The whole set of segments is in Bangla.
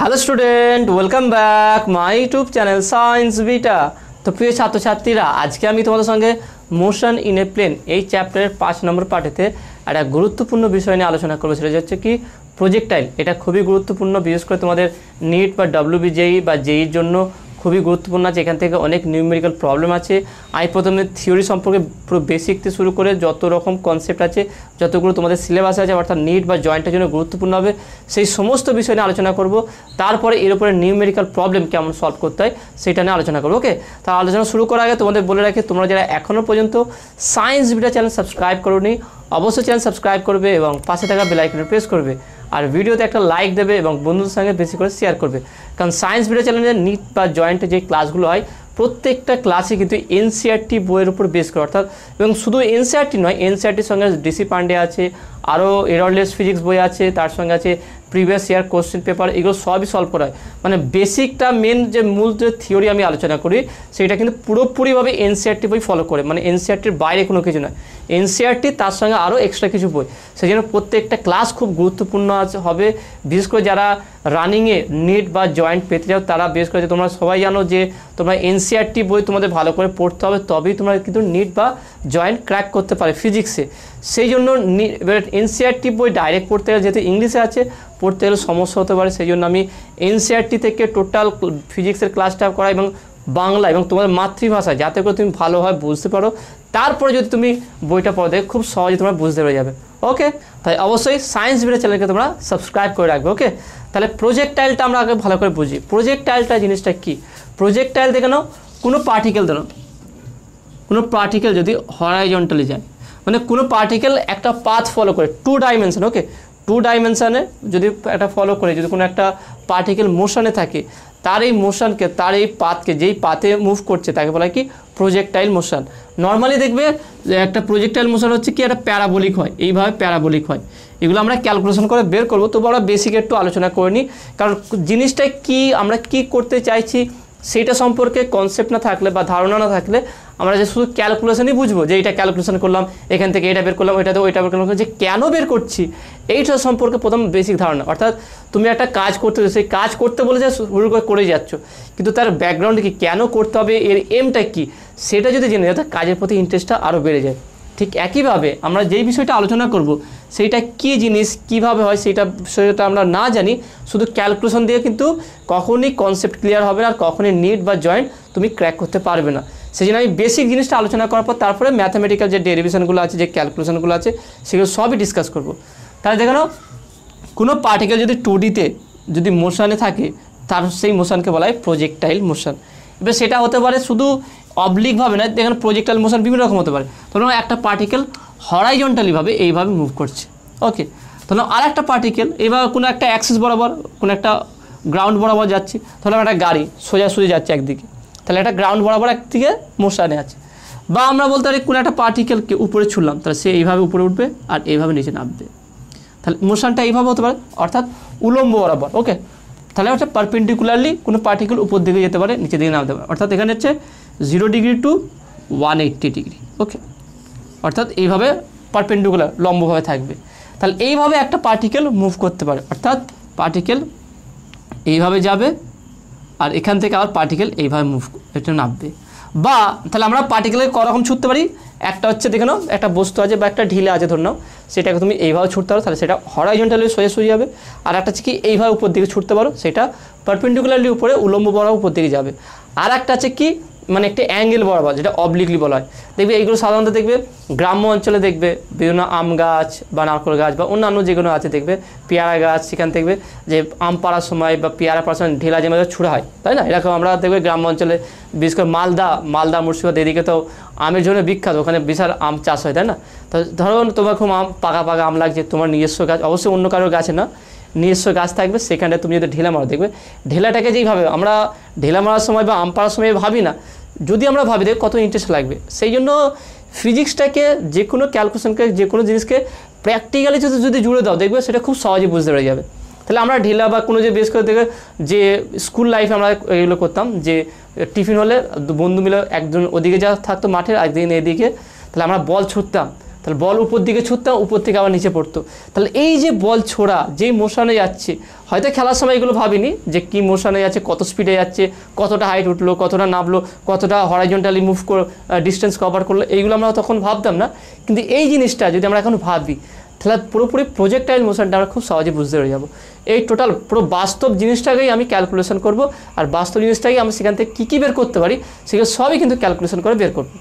Hello student, welcome back my YouTube channel science beta. তো প্রিয় ছাত্রছাত্রীরা, আজকে আমি তোমাদের সঙ্গে মোশন ইন এ প্লেন এই চ্যাপ্টারের 5 নম্বর পার্টেতে একটা গুরুত্বপূর্ণ বিষয় নিয়ে আলোচনা করবো। সেটা হচ্ছে কি প্রজেক্টাইল। এটা খুবই গুরুত্বপূর্ণ, বিশেষ করে তোমাদের নিট বা WBJEE বা জেইর জন্য খুবই গুরুত্বপূর্ণ আছে। এখান থেকে অনেক নিউমেরিক্যাল প্রবলেম আছে। আমি প্রথমে থিওরি সম্পর্কে পুরো বেসিক থেকে শুরু করে যত রকম কনসেপ্ট আছে, যতগুলো তোমাদের সিলেবাস আছে, অর্থাৎ নিট বা জয়েন্টের জন্য গুরুত্বপূর্ণ হবে, সেই সমস্ত বিষয় নিয়ে আলোচনা করব। তারপরে এর উপরে নিউমেরিক্যাল প্রবলেম কেমন সলভ করতে হয় সেটা নিয়ে আলোচনা করবো। ওকে, তার আলোচনা শুরু করার আগে তোমাদের বলে রাখি, তোমরা যারা এখনও পর্যন্ত সায়েন্স বিটা চ্যানেল সাবস্ক্রাইব করোনি, অবশ্যই চ্যানেল সাবস্ক্রাইব করবে এবং পাশে থাকা বেল আইকনে প্রেস করবে। আর ভিডিওতে একটা লাইক দেবে এবং বন্ধুদের সঙ্গে বেশি করে শেয়ার করবে। কারণ সায়েন্স ভিডিও চ্যানেলে নিট বা জয়েন্টে যে ক্লাসগুলো হয়, প্রত্যেকটা ক্লাসে কিন্তু এনসিইআরটি বইয়ের উপর বেস করে, অর্থাৎ এবং শুধু এনসিইআরটি নয়, এনসিইআরটির সঙ্গে ডিসি পান্ডে আছে, আরও এররলেস ফিজিক্স বই আছে, তার সঙ্গে আছে প্রিভিয়াস ইয়ার কোশ্চেন পেপার, এগুলো সবই সলভ করা হয়। মানে বেসিকটা মেন যে মূল যে থিওরি আমি আলোচনা করি সেটা কিন্তু পুরোপুরিভাবে এনসিইআরটি বই ফলো করে, মানে এনসিইআরটির বাইরে কোনো কিছু নয়। এনসিইআরটি তার সঙ্গে আরও এক্সট্রা কিছু বই, সেই জন্য প্রত্যেকটা ক্লাস খুব গুরুত্বপূর্ণ হবে। বিশেষ করে যারা রানিংয়ে নিট বা জয়েন্ট পেতে যাও, তারা বিশেষ করে তোমরা সবাই জানো যে তোমরা এনসিইআরটি বই তোমাদের ভালো করে পড়তে হবে, তবেই তোমরা কিন্তু নিট বা জয়েন্ট ক্র্যাক করতে পারে ফিজিক্সে। সেই জন্য এনসিইআরটি বই ডাইরেক্ট পড়তে গেলে, যেহেতু ইংলিশে আছে, পড়তে গেলে সমস্যা হতে পারে। সেই জন্য আমি এনসিইআরটি থেকে টোটাল ফিজিক্সের ক্লাসটা করাই এবং বাংলা এবং তোমাদের মাতৃভাষায়, যাতে করে তুমি ভালোভাবে বুঝতে পারো। তারপরে যদি তুমি বইটা পড়ো, দেখো খুব সহজে তোমরা বুঝতে পেরে যাবে। ওকে, তাই অবশ্যই সায়েন্স ভিডিও চ্যানেলকে তোমরা সাবস্ক্রাইব করে রাখবে। ওকে, তাহলে প্রজেক্টাইলটা আমরা আগে ভালো করে বুঝি। প্রজেক্টাইলটা জিনিসটা কি? প্রজেক্টাইল দেখে নাও, কোনো পার্টিকেল ধরো, কোনো পার্টিকেল যদি হরাইজন্টালি যায়, মানে কোনো পার্টিকেল একটা পাথ ফলো করে, 2 ডাইমেনশন, ওকে, 2 ডাইমেনশানে যদি একটা ফলো করে, যদি কোনো একটা পার্টিকেল মোশনে থাকে, তার এই মোশনকে, তার এই পাথকে, যেই পাথে মুভ করছে তাকে বলা হয় কি প্রজেক্টাইল মোশন। নর্মালি দেখবে একটা প্রজেক্টাইল মোশন হচ্ছে কি একটা প্যারাবোলিক হয়, এইভাবে প্যারাবোলিক হয়। এগুলো আমরা ক্যালকুলেশন করে বের করবো, তবু আমরা বেসিক একটু আলোচনা করে নিই। কারণ জিনিসটা কি, আমরা কি করতে চাইছি সেইটা সম্পর্কে কনসেপ্ট না থাকলে বা ধারণা না থাকলে আমরা যে শুধু ক্যালকুলেশনই বুঝবো, যে এইটা ক্যালকুলেশন করলাম, এখান থেকে এটা বের করলাম, ওইটাতে ওইটা বের করলাম, যে কেন বের করছি এইটা সম্পর্কে প্রথম বেসিক ধারণা। অর্থাৎ তুমি একটা কাজ করতে, সেই কাজ করতে বলে যে শুরু করে যাচ্ছ, কিন্তু তার ব্যাকগ্রাউন্ডে কি, কেন করতে হবে, এর এমটা কি, সেটা যদি জেনে যায়, কাজের প্রতি ইন্টারেস্টটা আরও বেড়ে যায়। ঠিক একইভাবে আমরা যেই বিষয়টা আলোচনা করব সেইটা কী জিনিস, কীভাবে হয়, সেটা আমরা না জানি, শুধু ক্যালকুলেশন দিয়ে কিন্তু কখনই কনসেপ্ট ক্লিয়ার হবে না, আর কখনই নিট বা জয়েন্ট তুমি ক্র্যাক করতে পারবে না। সেই জন্য আমি বেসিক জিনিসটা আলোচনা করার পর তারপরে ম্যাথামেটিক্যাল যে ডেরিভেশনগুলো আছে, যে ক্যালকুলেশনগুলো আছে, সেগুলো সবই ডিসকাস করব। তাহলে দেখো, কোনো পার্টিকেল যদি 2Dতে যদি মোশনে থাকে, তার সেই মোশনকে বলা হয় প্রজেক্টাইল মোশন। এবার সেটা হতে পারে শুধু অবলিকভাবে না, এখানে প্রজেক্টাইল মোশন বিভিন্ন রকম হতে পারে। ধরুন একটা পার্টিকেল হরাইজন্টালিভাবে এইভাবে মুভ করছে, ওকে, ধরুন আর একটা পার্টিকেল এইভাবে কোনো একটা অ্যাক্সিস বরাবর, কোনো একটা গ্রাউন্ড বরাবর যাচ্ছে। ধরুন একটা গাড়ি সোজাসুজি যাচ্ছে একদিকে, তাহলে একটা গ্রাউন্ড বরাবর একদিকে মোশনে আছে। বা আমরা বলতে পারি কোনো একটা পার্টিকেলকে উপরে ছুড়লাম, তাহলে সে এইভাবে উপরে উঠবে আর এইভাবে নিচে নামবে, তাহলে মোশনটা এইভাবে হতে পারে, অর্থাৎ উলম্ব বরাবর। ওকে, তাহলে হচ্ছে পারপেন্ডিকুলারলি কোনো পার্টিকেল উপর দিকে যেতে পারে, নিচের দিকে নামতে পারে, অর্থাৎ এখানে হচ্ছে 0 ডিগ্রি টু 180 ডিগ্রি। ওকে, অর্থাৎ এইভাবে পারপেন্ডিকুলার লম্বভাবে থাকবে। তাহলে এইভাবে একটা পার্টিকেল মুভ করতে পারে, অর্থাৎ পার্টিকেল এইভাবে যাবে আর এখান থেকে আবার পার্টিকেল এইভাবে মুভ এটা নামবে। বা তাহলে আমরা পার্টিকেলের করকম ছুটতে পারি, একটা হচ্ছে দেখে নাও একটা বস্তু আছে বা একটা ঢিলে আছে ধরে নাও, সেটাকে তুমি এইভাবে ছুটতে পারো, তাহলে সেটা হরাইজন্টালি সোজাসুজি যাবে। আর একটা হচ্ছে কি এইভাবে উপর দিকে ছুটতে পারো, সেটা পারপেন্ডিকুলারলি উপরে উলম্ব বরাবর উপর দিকে যাবে। আর একটা আছে কি, মানে একটা অ্যাঙ্গেল বরাবর, যেটা অবলিকলি বলা হয়। দেখবে এইগুলো সাধারণত দেখবে গ্রাম্য অঞ্চলে দেখবে বিভিন্ন আম গাছ বা নারকেল গাছ বা অন্যান্য যেগুলো আছে, দেখবে পেয়ারা গাছ, সেখান দেখবে যে আম পাড়ার সময় বা পেয়ারা পাড়ার সময় ঢেলা যেভাবে ছুড়া হয়, তাই না? এরকম আমরা দেখবে গ্রাম্য অঞ্চলে, বিশেষ করে মালদা মুর্শিদাবাদ এদিকে তো আমের জন্য বিখ্যাত, ওখানে বিশাল আম চাষ হয়, তাই না? তো ধরো তোমার খুব পাকা আম লাগছে, তোমার নিজস্ব গাছ, অবশ্যই অন্য কারোর গাছে না, নিজস্ব গাছ থাকবে, সেখানে তুমি যদি ঢেলা মারো, দেখবে ঢেলাটাকে যেইভাবে আমরা ঢেলা মারার সময় বা আম পাড়ার সময় ভাবি না, যদি আমরা ভাবি দেখ কত ইন্টারেস্ট লাগবে। সেই জন্য ফিজিক্সটাকে, যে কোনো ক্যালকুলেশনকে, যে কোনো জিনিসকে প্র্যাকটিক্যালি যদি জুড়ে দাও, দেখবে সেটা খুব সহজে বুঝতে পেরে যাবে। তাহলে আমরা ঢেলা বা কোনো যে বেশ করে দেখবে যে স্কুল লাইফে আমরা এগুলো করতাম, যে টিফিন হলে বন্ধু মিলে একজন ওদিকে যা থাকতো মাঠের, একদিন এদিকে, তাহলে আমরা বল ছুটতাম, তাহলে বল উপর দিকে ছুটতাম, উপর থেকে আবার নিচে পড়তো। তাহলে এই যে বল ছোড়া যেই মোশনে যাচ্ছে, হয়তো খেলার সময় এগুলো ভাবিনি যে কী মোশনে যাচ্ছে, কত স্পিডে যাচ্ছে, কতটা হাইট উঠলো, কতটা নামলো, কতটা হরাইজন্টালি মুভ ডিস্টেন্স কভার করলো, এইগুলো আমরা তখন ভাবতাম না। কিন্তু এই জিনিসটা যদি আমরা এখন ভাবি, তাহলে পুরোপুরি প্রজেক্টাইল মোশনটা আমরা খুব সহজে বুঝতে পেরে যাবো। এই টোটাল পুরো বাস্তব জিনিসটাকেই আমি ক্যালকুলেশন করব, আর বাস্তব জিনিসটাকে আমি সেখান থেকে কী বের করতে পারি সেগুলো সবই কিন্তু ক্যালকুলেশন করে বের করবো।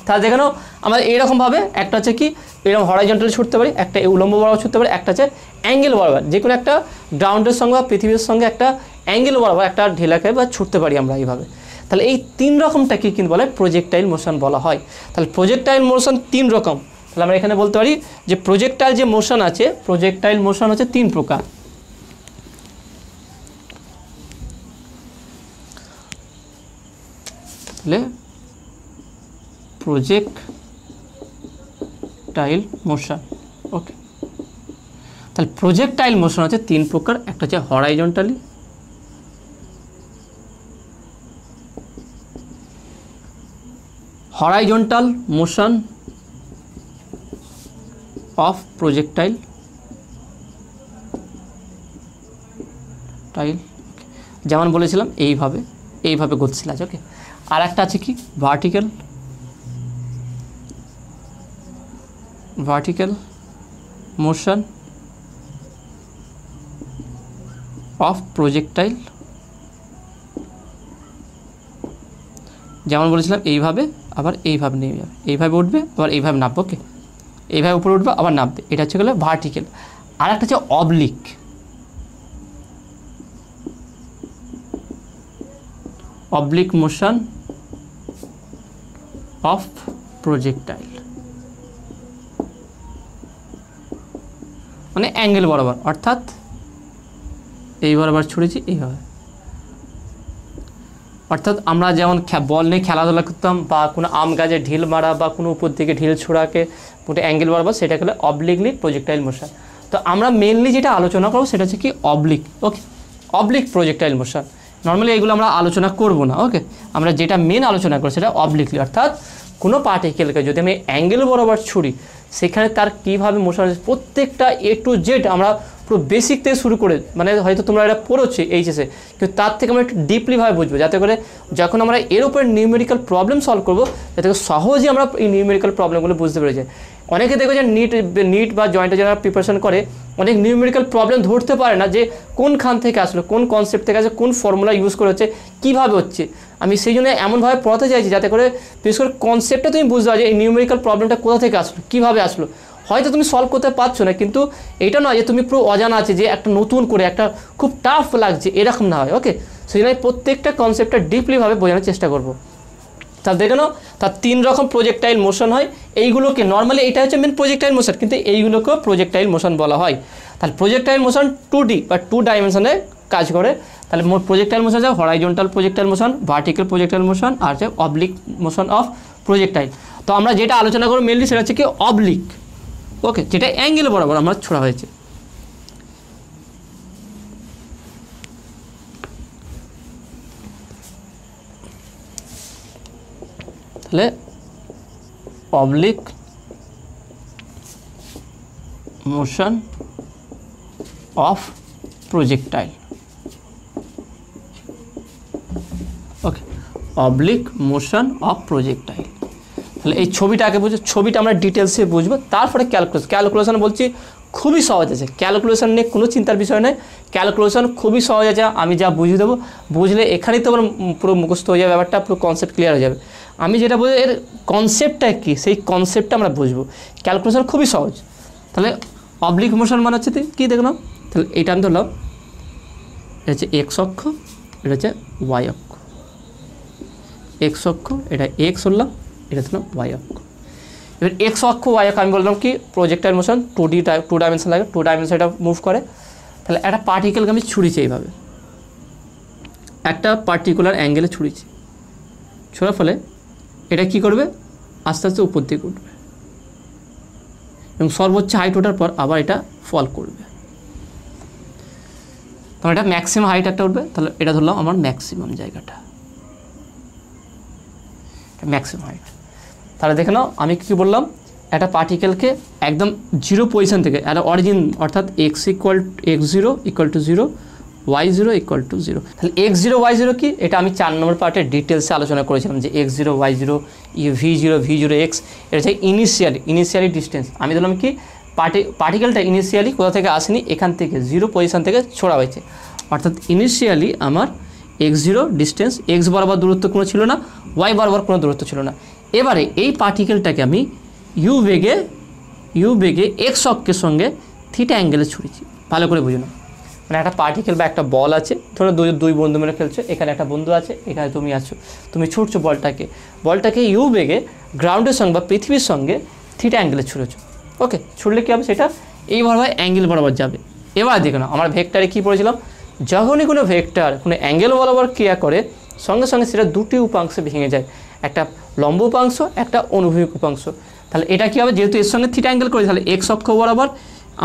তাহলে দেখানো আমরা এইরকমভাবে একটা হচ্ছে কি এরকম হরাইজন্টালি ছুটতে পারি, একটা উলম্ব বরাবর ছুটতে পারি, একটা হচ্ছে অ্যাঙ্গেল বরাবর, যে কোনো একটা গ্রাউন্ডের সঙ্গে বা পৃথিবীর সঙ্গে একটা অ্যাঙ্গেল বরাবর একটা ঢেলাকে বা ছুটতে পারি আমরা এইভাবে। তাহলে এই 3 রকমটাকে কিন্তু বলে প্রজেক্টাইল মোশন বলা হয়। তাহলে প্রজেক্টাইল মোশন 3 রকম। তাহলে আমরা এখানে বলতে পারি যে প্রজেক্টাইল যে মোশন আছে, প্রজেক্টাইল মোশন হচ্ছে 3 প্রকার। তাহলে প্রজেক্টাইল মোশন, ওকে। তাহলে প্রজেক্টাইল মোশন হচ্ছে 3 প্রকার। একটা হচ্ছে horizontally, horizontal motion of projectile যেমন বলেছিলাম এইভাবে গতিশীল আছে, ওকে। আর একটা আছে কি ভার্টিক্যাল মোশন অফ প্রজেক্টাইল, যেমন বলেছিলাম এইভাবে, আবার এইভাবে নেমে যাবে, এইভাবে উঠবে আবার এইভাবে নামবে, ওকে। এইভাবে উপরে উঠবে আবার নামবে, এটা হচ্ছে গেলে ভার্টিক্যাল। আর একটা হচ্ছে অবলিক মোশন অফ প্রজেক্টাইল, মানে অ্যাঙ্গেল বরাবর, অর্থাৎ এই বরাবর ছুড়েছি এইভাবে। অর্থাৎ আমরা যেমন বল নিয়ে খেলাধুলা করতাম বা কোনো আম গাছে ঢিল মারা বা কোনো উপর দিকে ঢিল ছোড়াকে পুরো অ্যাঙ্গেল বরাবর, সেটা হলো অবলিকলি প্রজেক্টাইল মোশন। তো আমরা মেনলি যেটা আলোচনা করবো সেটা হচ্ছে কি অবলিক, ওকে, অবলিক প্রজেক্টাইল মোশন। নর্মালি এগুলো আমরা আলোচনা করব না, ওকে। আমরা যেটা মেন আলোচনা করবো সেটা অবলিকলি, অর্থাৎ কোনো পার্টিকেলকে যদি আমি অ্যাঙ্গেল বরাবর ছুড়ি সেখানে তার কীভাবে মোশন, প্রত্যেকটা A to Z আমরা পুরো বেসিক থেকে শুরু করে, মানে হয়তো তোমরা এটা পড়োছি এইচএসে, কিন্তু তার থেকে আমরা একটু ডিপলিভাবে বুঝবো, যাতে করে যখন আমরা এর উপরে নিউমেরিক্যাল প্রবলেম সলভ করবো, যাতে করে সহজে আমরা এই নিউমেরিক্যাল প্রবলেমগুলো বুঝতে পেরে যাই। অনেকে দেখো যে নিট বা জয়েন্টে যারা প্রিপারেশন করে, অনেক নিউমেরিক্যাল প্রবলেম ধরতে পারে না যে কোনখান থেকে আসলো, কোন কনসেপ্ট থেকে আসলে, কোন ফর্মুলা ইউজ করে হচ্ছে, কীভাবে হচ্ছে। আমি সেই জন্য এমনভাবে পড়াতে চাইছি যাতে করে বিশেষ করে কনসেপ্টটা তুমি বুঝতে পারো যে এই নিউমেরিক্যাল প্রবলেমটা কোথা থেকে আসলো, কীভাবে আসলো। হয়তো তুমি সলভ করতে পারছো না, কিন্তু এটা নয় যে তুমি পুরো অজানা আছে, যে একটা নতুন করে একটা খুব টাফ লাগছে, এরকম না হয়, ওকে। সেই জন্য প্রত্যেকটা কনসেপ্টটা ডিপলিভাবে বোঝানোর চেষ্টা করবো। তাহলে দেখে নাও, তার 3 রকম প্রজেক্টাইল মোশন হয়। এইগুলোকে নর্মালি এটা হচ্ছে মেন প্রজেক্টাইল মোশন, কিন্তু এইগুলোকেও প্রজেক্টাইল মোশন বলা হয়। তাহলে প্রজেক্টাইল মোশন 2D বা 2 ডাইমেনশনে কাজ করে। তাহলে প্রজেক্টাইল মোশন আছে horizontal projectile motion, vertical projectile motion, আর হচ্ছে অবলিক মোশন অফ প্রজেক্টাইল। তো আমরা যেটা আলোচনা করবো মেনলি সেটা হচ্ছে কি অবলিক, ওকে, যেটা অ্যাঙ্গেল বরাবর আমরা ছোড়া হয়েছে। তাহলে oblique motion of projectile, okay, oblique motion of projectile. তাহলে এই ছবিটাকে বুঝো, ছবিটা আমরা ডিটেলসে বুঝবো, তারপরে ক্যালকুলেশন বলছি খুবই সহজ আছে। ক্যালকুলেশন নিয়ে কোনো চিন্তার বিষয় নেই, ক্যালকুলেশন খুবই সহজ আছে। আমি যা বুঝিয়ে দেবো, বুঝলে এখানেই তো আমার পুরো মুখস্থ হয়ে যাবে, ব্যাপারটা পুরো কনসেপ্ট ক্লিয়ার হয়ে যাবে। আমি যেটা বলি এর কনসেপ্টটা কী, সেই কনসেপ্টটা আমরা বুঝবো। ক্যালকুলেশন খুবই সহজ। তাহলে অবলিক মোশন মানে হচ্ছে কী দেখলাম, তাহলে এইটা আমি ধরলাম, এটা হচ্ছে এক্স অক্ষ, এটা হচ্ছে ওয়াই অক্ষ। এক্স অক্ষ, এটা এক্স ধরলাম, এটা ধরলাম ওয়াই অক্ষ। এবার এক্স অক্ষ ওয়াই অক্ষ আমি বললাম কি প্রজেক্টাইল মোশন 2 ডাইমেনশন লাগে, 2 ডাইমেনশন এটা মুভ করে। তাহলে একটা পার্টিকেলকে আমি ছুঁড়িছি এইভাবে, একটা পার্টিকুলার অ্যাঙ্গেলে ছুঁড়িছি, ছোড়ার ফলে এটা কি করবে, আস্তে আস্তে উপর দিকে উঠবে এবং সর্বোচ্চ হাইট ওঠার পর আবার এটা ফল করবে। তখন এটা ম্যাক্সিমাম হাইট একটা উঠবে। তাহলে এটা ধরলাম আমার ম্যাক্সিমাম জায়গাটা, ম্যাক্সিমাম হাইট। তাহলে দেখে নাও আমি কী বললাম, একটা পার্টিকেলকে একদম জিরো পজিশন থেকে একটা অরিজিন অর্থাৎ x0 equal to 0 y0 equal to 0। তাহলে x0 y0 কি, এটা আমি 4 নম্বর পার্টে ডিটেলসে আলোচনা করেছিলাম যে x0 y0 v0 x, এটা হচ্ছে ইনিশিয়ালি ডিস্টেন্স। আমি ধরলাম কি পার্টিকেলটা ইনিশিয়ালি কোথা থেকে আসেনি, এখান থেকে জিরো পজিশন থেকে ছোড়া হয়েছে, অর্থাৎ ইনিশিয়ালি আমার x0 ডিস্টেন্স, x বরাবর দূরত্ব কোনো ছিল না, y বরাবর কোনো দূরত্ব ছিল না। এবারে এই পার্টিকেলটাকে আমি ইউ বেগে এক্স অক্ষের সঙ্গে থিটা অ্যাঙ্গেলে ছুঁড়েছি। ভালো করে বুঝুন, মানে একটা পার্টিকেল বা একটা বল আছে, ধরো দুই বন্ধু মিলে খেলছো, এখানে একটা বন্ধু আছে, এখানে তুমি আছো, তুমি ছুটছো বলটাকে ইউ বেগে গ্রাউন্ডের সঙ্গে বা পৃথিবীর সঙ্গে থিটা অ্যাঙ্গেলে ছুঁড়েছো। ওকে, ছুটলে কী হবে, সেটা এইভাবে অ্যাঙ্গেল বরাবর যাবে। এবার দেখো না, আমার ভেক্টরে কী পড়েছিলাম, যখনই কোনো ভেক্টর কোনো অ্যাঙ্গেল বরাবর ক্রিয়া করে সঙ্গে সঙ্গে সেটা দুটি উপাংশে ভেঙে যায়, একটা লম্ব উপাংশ, একটা অনুভূমিক উপাংশ। তাহলে এটা কী হবে, যেহেতু এর সঙ্গে থিটা অ্যাঙ্গেল করে, তাহলে এক্স অক্ষ বরাবর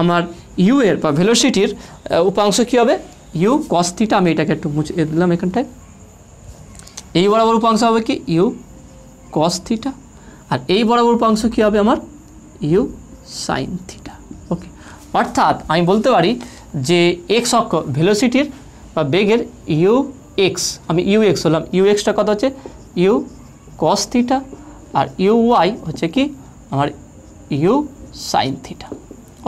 আমার ইউ এর বা ভেলোসিটির উপাংশ কী হবে, ইউ কস থিটা। আমি এটাকে একটু মুছে দিলাম এখানটায়। এই বরাবর উপাংশ হবে কি ইউ কস থিটা, আর এই বরাবর উপাংশ কী হবে আমার ইউ সাইন থিটা। ওকে, অর্থাৎ আমি বলতে পারি যে এক্স অক্ষ ভেলোসিটির বা বেগের ইউ এক্স, আমি ইউ এক্স হলাম, ইউ এক্সটা কত হচ্ছে ইউ কস থিটা, আর ইউ ওয়াই হচ্ছে কি আমার ইউ সাইন থিটা।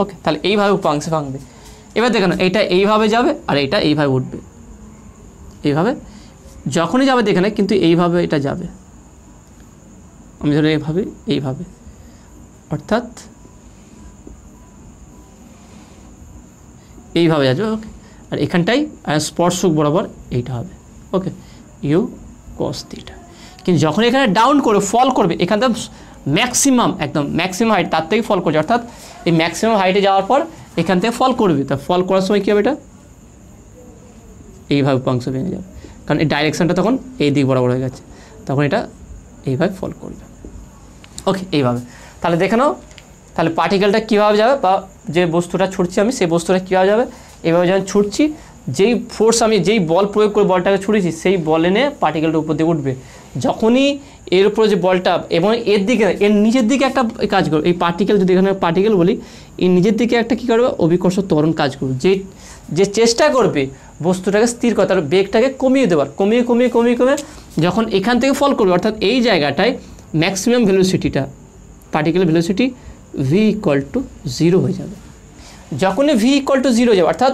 ওকে, তাহলে এইভাবে উপাংশে ভাঙবে। এবার দেখেন এইটা এইভাবে যাবে আর এইটা এইভাবে উঠবে, এইভাবে যখনই যাবে দেখেন, কিন্তু এইভাবে এটা যাবে, আমি ধরো এইভাবে, অর্থাৎ এইভাবে যাবে। ওকে, আর এখানটাই স্পর্শক বরাবর এইটা হবে। ওকে, ইউ কস থিটা। কিন্তু যখন এখানে ডাউন করে ফল করবে, এখানটা ম্যাক্সিমাম একদম ম্যাক্সিমাম হাইট তার থেকে ফল করছে, অর্থাৎ এই ম্যাক্সিমাম হাইটে যাওয়ার পর এখান থেকে ফল করবে। তা ফল করার সময় কী হবে, এটা এইভাবে উপাংশ ভেঙে যাবে, কারণ এই ডাইরেকশানটা তখন এই দিক বরাবর হয়ে গেছে, তখন এটা এইভাবে ফল করবে। ওকে, এইভাবে। তাহলে দেখে নাও, তাহলে পার্টিকেলটা কীভাবে যাবে, বা যে বস্তুটা ছুটছি আমি সেই বস্তুটা কীভাবে যাবে, এইভাবে যখন ছুটছি, যেই ফোর্স আমি যেই বল প্রয়োগ করে বলটাকে ছুটেছি, সেই বল এনে পার্টিকেলটা উপর দিয়ে উঠবে। যখনই এর উপরে যে বলটা এবং এর দিকে এর নিচের দিকে একটা কাজ করবে, এই পার্টিকেল যদি এখানে পার্টিকেল বলি, এর নিজের দিকে একটা কী করবে, অভিকর্ষ ত্বরণ কাজ করবে, যে চেষ্টা করবে বস্তুটাকে স্থির করা, তার বেগটাকে কমিয়ে দেওয়ার, কমিয়ে যখন এখান থেকে ফল করবে, অর্থাৎ এই জায়গাটায় ম্যাক্সিমাম ভেলোসিটিটা পার্টিকেলের ভেলোসিটি ভি ইকুয়াল টু 0 হয়ে যাবে। যখনই ভি ইকুয়াল টু 0 যাবে, অর্থাৎ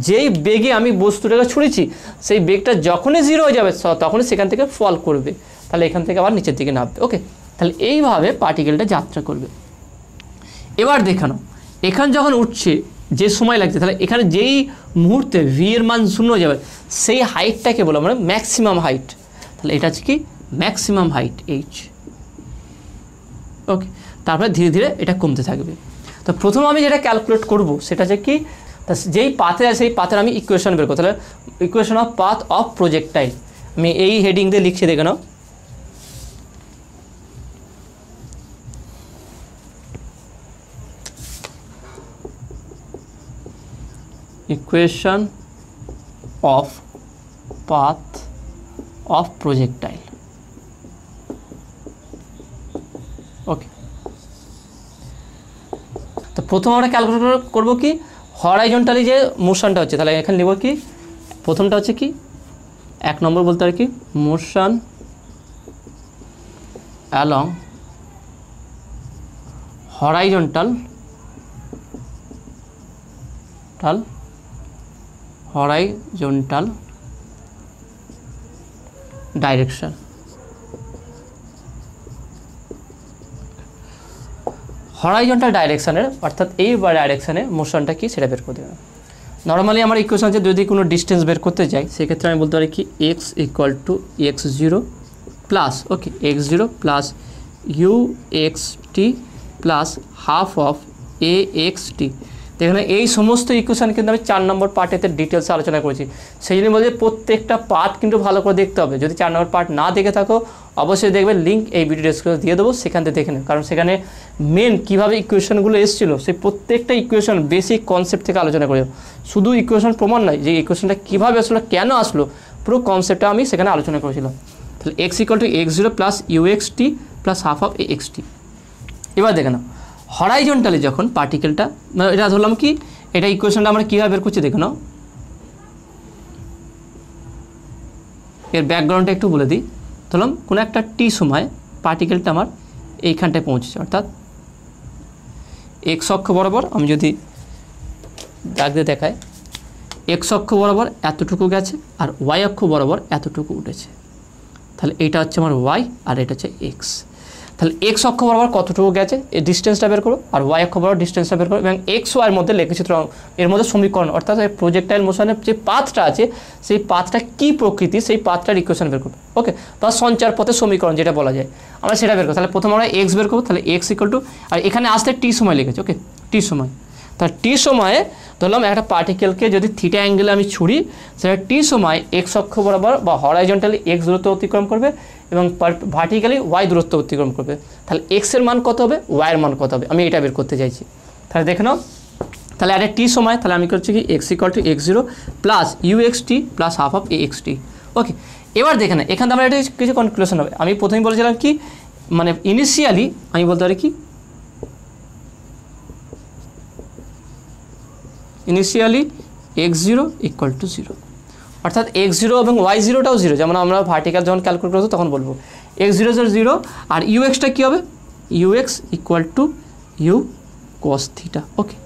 যেই বেগে আমি বস্তুটাকে ছুঁড়েছি সেই বেগটা যখনই 0 হয়ে যাবে, তখনই সেখান থেকে ফল করবে, তাহলে এখান থেকে আবার নিচের দিকে নামবে। ওকে, তাহলে এইভাবে পার্টিকেলটা যাত্রা করবে। এবার দেখানো, এখানে যখন উঠছে যে সময় লাগছে, তাহলে এখানে যেই মুহূর্তে ভি এর মান 0 হয়ে যাবে, সেই হাইটটাকে বলো আমরা ম্যাক্সিমাম হাইট। তাহলে এটা হচ্ছে কি ম্যাক্সিমাম হাইট এইচ। ওকে, তারপরে ধীরে ধীরে এটা কমতে থাকবে। তো প্রথম আমি যেটা ক্যালকুলেট করব সেটা হচ্ছে কি, যেই পাথে আছে সেই পাথের আমি ইকুয়েশন বের করব। তাহলে equation of path of projectile আমি এই হেডিং দিয়ে লিখছি, দেখে নাও। Equation of path of projectile. Okay, তো প্রথম আমরা ক্যালকুলেট করব কি হরাইজন্টালি যে মোশনটা হচ্ছে, তাহলে এখানে নেব কি প্রথমটা হচ্ছে কি 1 নম্বর বলতে পারি কি motion along horizontal direction. Horizontal ডাইরেকশানের অর্থাৎ এই ডাইরেকশানে মোশনটা কি সেটা বের করে দেবে। নর্মালি আমার ইকুয়েশন আছে, যদি কোনো ডিস্টেন্স বের করতে যাই সেক্ষেত্রে আমি বলতে পারি কি x equal to x0 plus okay x0 plus u x t plus half of a x t. এখানে এই সমস্ত ইকুয়েশন কিন্তু আমি 4 নম্বর পার্টেতে ডিটেলসে আলোচনা করেছি। সেই জন্য বলছি প্রত্যেকটা পার্ট কিন্তু ভালো করে দেখতে হবে। যদি 4 নম্বর পার্ট না দেখে থাকো অবশ্যই দেখবে, লিঙ্ক এই ভিডিও ডেসক্রিপশনে দিয়ে দেবো, সেখান থেকে দেখে নেবে। কারণ সেখানে মেন কীভাবে ইকুয়েশনগুলো এসেছিলো সেই প্রত্যেকটা ইকুয়েশন বেসিক কনসেপ্ট থেকে আলোচনা করে, শুধু ইকুয়েশন প্রমাণ নয়, যে ইকুয়েশনটা কীভাবে আসলো কেন আসলো পুরো কনসেপ্টটা আমি সেখানে আলোচনা করেছিলাম। তাহলে x equal to x0 plus u x t plus half of a x t. এবার দেখে নাও হরাইজন্টালি যখন পার্টিকেলটা, এটা ধরলাম কি, এটা ইকুয়েশনটা আমরা কীভাবে বের করছি দেখে নাও। এর ব্যাকগ্রাউন্ডটা একটু বলে দিই। ধরলাম কোনো একটা টি সময় পার্টিকেলটা আমার এইখানটায় পৌঁছেছে, অর্থাৎ এক্স অক্ষ বরাবর, আমি যদি দাগ দিয়ে দেখাই, এক্স অক্ষ বরাবর এতটুকু গেছে আর ওয়াই অক্ষ বরাবর এতটুকু উঠেছে। তাহলে এটা হচ্ছে আমার ওয়াই আর এটা হচ্ছে এক্স। তাহলে এক্স অক্ষ বরাবর কতটুকু গেছে এই ডিস্টেন্সটা বের করো, আর ওয়াই অক্ষ বরাবর ডিস্টেন্সটা বের করো, এবং এক্স ওয়াইয়ের মধ্যে লেখচিত্র এর মধ্যে সমীকরণ, অর্থাৎ প্রজেক্টাইল মোশনের যে পাথটা আছে সেই পাথটা কী প্রকৃতি সেই পাথটার ইকুয়েশন বের করবো। ওকে, বা সঞ্চার পথের সমীকরণ যেটা বলা যায়, আমরা সেটা বের করবো। তাহলে প্রথমে আমরা এক্স বের করবো। তাহলে এক্স ইকুয়াল টু, আর এখানে আসতে টি সময় লিখেছে। ওকে, টি সময়। তাহলে টি সময়ে ধরলাম একটা পার্টিকেলকে যদি থিটা অ্যাঙ্গেলে আমি ছুড়ি, সেটা টি সময় এক্স অক্ষ বরাবর বা হরাইজন্টালি এক্স দূরত্ব অতিক্রম করবে এবং ভার্টিক্যালি ওয়াই দূরত্ব অতিক্রম করবে। তাহলে এক্সের মান কত হবে, ওয়াইয়ের মান কত হবে, আমি এটা বের করতে চাইছি। তাহলে দেখে নাও, তাহলে একটা টি সময়, তাহলে আমি করছি কি x equal to x zero plus u x t plus half of a x t. Okay, এবার দেখে না, এখান থেকে আমরা এটা কিছু কনক্লুশন হবে। আমি প্রথমেই বলেছিলাম কি, মানে ইনিশিয়ালি আমি বলতে পারি কি, initially x zero equal to zero, অর্থাৎ এক্স জিরো এবং ওয়াই জিরোটাও জিরো, যেমন আমরা ভার্টিক্যাল যখন ক্যালকুলেট করবো তখন বলবো এক্স জিরো জিরো, আর ইউ এক্সটা কী হবে, u x equal to u cos theta. Okay,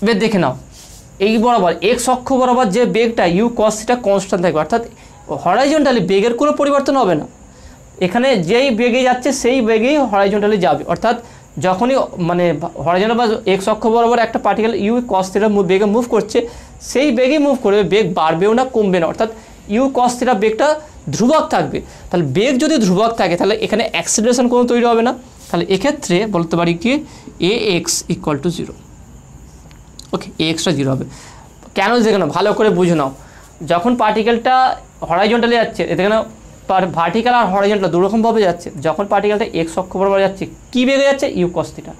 এবার দেখে নাও, এই বরাবর এক্স অক্ষ বরাবর যে বেগটা ইউ কস থিটা কনস্ট্যান্ট থাকবে, অর্থাৎ হরাইজন্টালি বেগের কোনো পরিবর্তন হবে না। এখানে যেই বেগে যাচ্ছে সেই বেগেই হরাইজন্টালি যাবে, অর্থাৎ যখনই মানে হরাইজন্টাল বা এক্স অক্ষ বরাবর একটা পার্টিকেল ইউ কস থিটা বেগে মুভ করছে, সেই বেগেই মুভ করবে, বেগ বাড়বেও না কমবে না, অর্থাৎ ইউ কস থিটা বেগটা ধ্রুবক থাকবে। তাহলে বেগ যদি ধ্রুবক থাকে তাহলে এখানে অ্যাক্সিলারেশন কোনো তৈরি হবে না। তাহলে এক্ষেত্রে বলতে পারি কি a x equal to zero. Okay, a এক্সটা জিরো হবে। কেন দেখে নাও, ভালো করে বুঝে নাও, যখন পার্টিকেলটা হরাইজন্টালি যাচ্ছে, দেখে নাও ভার্টিক্যাল আর হরাইজন্টাল দুরকমভাবে যাচ্ছে। যখন পার্টিকেলটা এক্স অক্ষ বরাবর যাচ্ছে, কী বেগে যাচ্ছে, ইউ কস থিটা।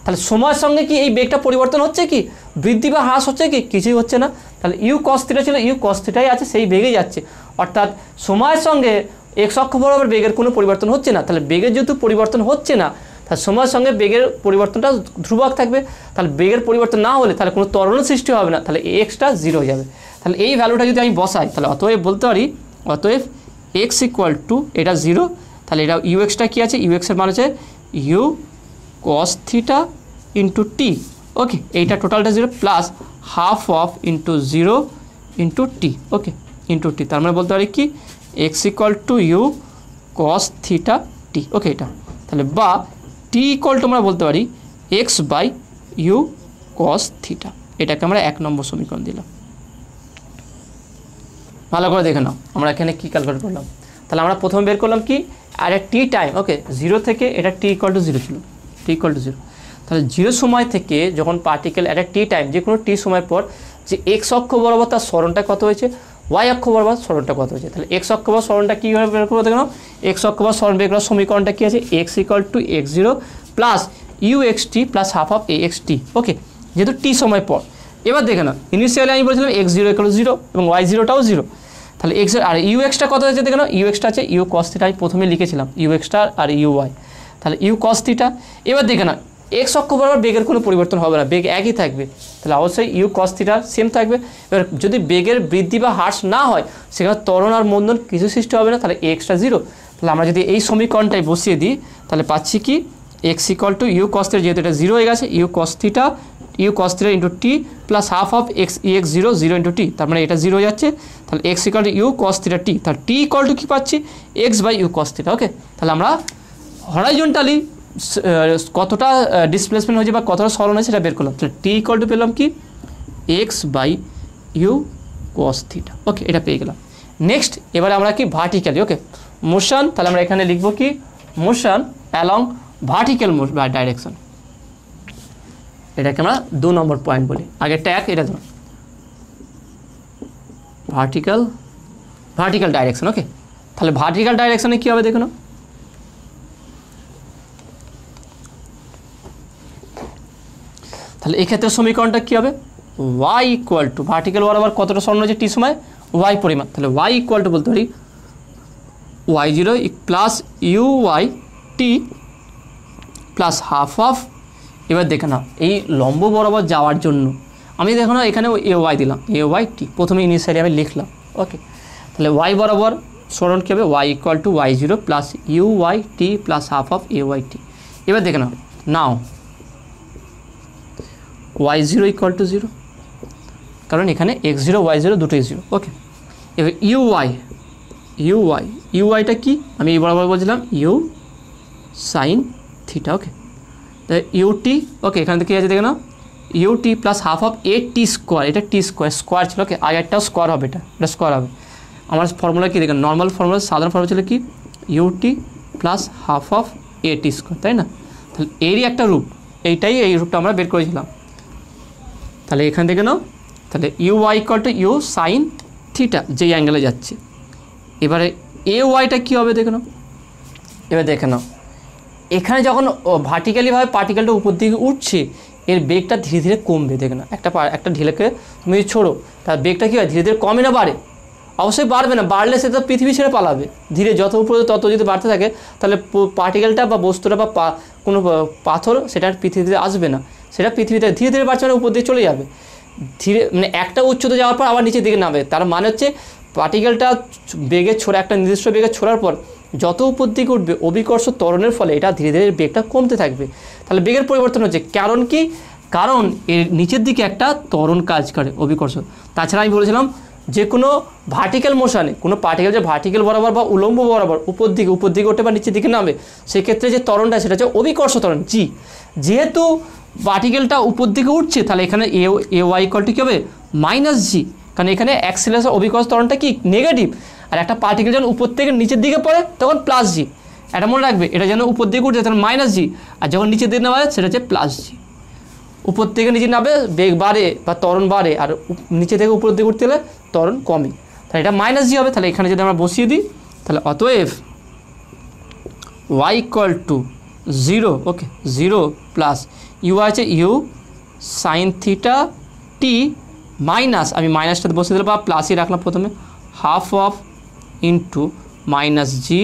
তাহলে সময়ের সঙ্গে কি এই বেগটা পরিবর্তন হচ্ছে, কি বৃদ্ধি বা হ্রাস হচ্ছে, কি কিছুই হচ্ছে না। তাহলে ইউ কস থিটা ছিল, ইউ কস থিটাই আছে, সেই বেগেই যাচ্ছে, অর্থাৎ সময়ের সঙ্গে এক্স অক্ষ বরাবর বেগের কোনো পরিবর্তন হচ্ছে না। তাহলে বেগের যেহেতু পরিবর্তন হচ্ছে না, তাহলে সময়ের সঙ্গে বেগের পরিবর্তনটা ধ্রুবক থাকবে। তাহলে বেগের পরিবর্তন না হলে তাহলে কোনো ত্বরণ সৃষ্টি হবে না, তাহলে এক্সটা জিরো হয়ে যাবে। তাহলে এই ভ্যালুটা যদি আমি বসাই, তাহলে অতএব বলতে পারি, অতএব এক্স ইকুয়াল টু, এটা জিরো, তাহলে এটা ইউ এক্সটা কী আছে, ইউ এক্সের মান আছে u cos theta into t. Okay, এইটা টোটালটা zero plus half of into zero into t. Okay, into t, তার মানে বলতে পারি কি x equal to u cos theta t. Okay, এটা তাহলে বা টি ইকুয়াল টু আমরা বলতে পারি x by u cos theta. এটাকে আমরা 1 নম্বর সমীকরণ দিলাম। ভালো করে দেখে নাও আমরা এখানে কী ক্যালকুলেট করলাম। তাহলে আমরা প্রথমে বের করলাম কি, আর এক টি টাইম। ওকে, জিরো থেকে এটা টি ইকুয়াল টু জিরো ছিল, টি ইকুয়াল টু জিরো। তাহলে জিরো সময় থেকে যখন পার্টিকেল একটা টি টাইম, যে কোনো টি সময় পর যে এক্স অক্ষ বরাবর তার সরণটা কত হয়েছে, ওয়াই অক্ষ বরাবর সরণটা কত হয়েছে। তাহলে এক্স অক্ষ বরাবর সরণটা কীভাবে বের করবো দেখো, এক্স অক্ষ বরাবর সরণ বের করার সমীকরণটা কী আছে, x equal to x zero plus u x t plus half of a x t. Okay, যেহেতু টি সময় পর। এবার দেখে না, ইনিশিয়ালি আমি বলেছিলাম x zero equal to zero এবং ওয়াই জিরোটাও জিরো। তাহলে এক্স আর ইউ এক্সটা কত হয়েছে দেখে নাও, ইউ এক্সটা আছে ইউ কস থিটা, আমি প্রথমে লিখেছিলাম ইউ এক্সটা আর ইউ ওয়াই। তাহলে ইউ কস থিটা। এবার দেখে না, এক্স অক্ষ বরাবর বেগের কোনো পরিবর্তন হবে না, বেগ একই থাকবে, তাহলে অবশ্যই ইউ কস থিটা সেম থাকবে। এবার যদি বেগের বৃদ্ধি বা হ্রাস না হয়, সেখানে ত্বরণ আর মন্দন কিছু সৃষ্টি হবে না, তাহলে এক্সটা জিরো। তাহলে আমরা যদি এই সমীকরণটাই বসিয়ে দিই, তাহলে পাচ্ছি কি x equal to u cos theta, যেহেতু এটা জিরো হয়ে গেছে, u cos theta into t plus half of x x zero zero into t, তার মানে এটা জিরো হয়ে যাচ্ছে। তাহলে x equal to u cos theta t, তাহলে টি ইকুয়াল টু কী পাচ্ছি, x by u cos theta. Okay, তাহলে আমরা হরাইজন্টালি কতটা ডিসপ্লেসমেন্ট হয়েছে বা কতটা সরণ হয়েছে সেটা বের করলাম। তাহলে টি ইকুয়াল টু পেলাম কি x by u cos theta. Okay, এটা পেয়ে গেলাম। নেক্সট এবারে আমরা কি ভার্টিক্যালি, ওকে মোশন, তাহলে আমরা এখানে লিখবো কি মোশন অ্যালং ভার্টিক্যাল ডাইরেকশন, এটাকে আমরা 2 নম্বর পয়েন্ট বলি। আগে ট্যাগ, এটা ধরুন ভার্টিক্যাল ডাইরেকশন। ওকে, তাহলে ভার্টিক্যাল ডাইরেকশনে কী হবে দেখুন, তাহলে এক্ষেত্রে সমীকরণটা কী হবে, ওয়াই ইকুয়াল টু ভার্টিক্যাল বরাবর কতটা সরণ হয়েছে টি সময়, ওয়াই পরিমাণ। তাহলে ওয়াই ইকুয়াল টু বলতে পারি y zero plus u y t plus half of এবার দেখে নাও এই লম্ব বরাবর যাওয়ার জন্য আমি দেখো না এখানে এ ওয়াই দিলাম, এ ওয়াই টি প্রথমে ইনিশিয়ালি আমি লিখলাম। ওকে, তাহলে ওয়াই বরাবর সরণ কী হবে, y equal to y zero plus u y t plus half of a y t. এবার দেখে নাও নাও y zero equal to zero, কারণ এখানে এক্স জিরো ওয়াই জিরো দুটোই জিরো। ওকে, এবার ইউ ওয়াইটা কি আমি এই বরাবর বলছিলাম u sine theta. Okay, u t, okay এখান থেকে কী আছে দেখে নাও u t plus half of a t square, এটা টি স্কোয়ার ছিল। ওকে, আগেরটাও স্কোয়ার হবে, এটা স্কোয়ার হবে। আমার ফর্মুলা কী দেখেন, নর্মাল ফর্মুলা সাধারণ ফর্মুলা ছিল কি you t plus half of a t square, তাই না? তাহলে এরই একটা রূপ, এই রূপটা আমরা বের করেছিলাম। তাহলে এখান থেকে নাও, তাহলে u y equal to u sine theta যেই অ্যাঙ্গেলে যাচ্ছে। এবারে এ ওয়াইটা কী হবে দেখে নাও, এবার দেখে নাও এখানে যখন ভার্টিক্যালিভাবে পার্টিকেলটা উপর দিকে উঠছে এর বেগটা ধীরে ধীরে কমবে। দেখে না একটা ঢিলেকে তুমি যদি ছোড়ো তার বেগটা কী হয়, ধীরে ধীরে কমে না বাড়ে? অবশ্যই বাড়বে না, বাড়লে সে তো পৃথিবী ছেড়ে পালাবে। ধীরে যত উপরে তত যদি বাড়তে থাকে তাহলে পার্টিকেলটা বা বস্তুটা বা কোনো পাথর সেটা পৃথিবীতে আসবে না, সেটা পৃথিবীতে ধীরে ধীরে বাড়ছে উপর দিকে চলে যাবে। ধীরে মানে একটা উচ্চতা যাওয়ার পর আবার নিচের দিকে নামবে। তার মানে হচ্ছে পার্টিকেলটা বেগে ছোড়া, একটা নির্দিষ্ট বেগে ছোড়ার পর যত উপর দিকে উঠবে অভিকর্ষ ত্বরণের ফলে এটা ধীরে ধীরে বেগটা কমতে থাকবে। তাহলে বেগের পরিবর্তন হচ্ছে, কারণ কি, কারণ এর নিচের দিকে একটা ত্বরণ কাজ করে, অভিকর্ষ। তাছাড়া আমি বলেছিলাম যে কোনো ভার্টিক্যাল মোশনে কোনো পার্টিকেল যে ভার্টিক্যাল বরাবর বা উলম্ব বরাবর উপর দিকে ওঠে বা নিচের দিকে নামে, সেক্ষেত্রে যে ত্বরণটা সেটা হচ্ছে অভিকর্ষ ত্বরণ জি। যেহেতু পার্টিকেলটা উপর দিকে উঠছে তাহলে এখানে এ ওয়াই ইকুয়াল টু কী হবে, মাইনাস জি, কারণ এখানে অ্যাক্সিলারেশন অভিকর্ষ ত্বরণটা কি নেগেটিভ। আর একটা পার্টিকেল যখন উপর থেকে নিচের দিকে পড়ে তখন প্লাস জি, এটা মনে রাখবে। এটা যেন উপর দিকে উঠছে তখন মাইনাস জি, আর যখন নিচের দিকে নামে সেটা হচ্ছে প্লাস জি। উপর থেকে নিচে নামবে বেগ বাড়ে বা ত্বরণ বাড়ে, আর নিচে থেকে উপর দিকে উঠতে গেলে ত্বরণ কমে, তাহলে এটা মাইনাস জি হবে। তাহলে এখানে যদি আমরা বসিয়ে দিই তাহলে অতএব y equal to zero, okay zero plus u আছে u sine theta t minus, আমি মাইনাসটাতে বসিয়ে দিলাম বা প্লাসই রাখলাম প্রথমে, half of into minus g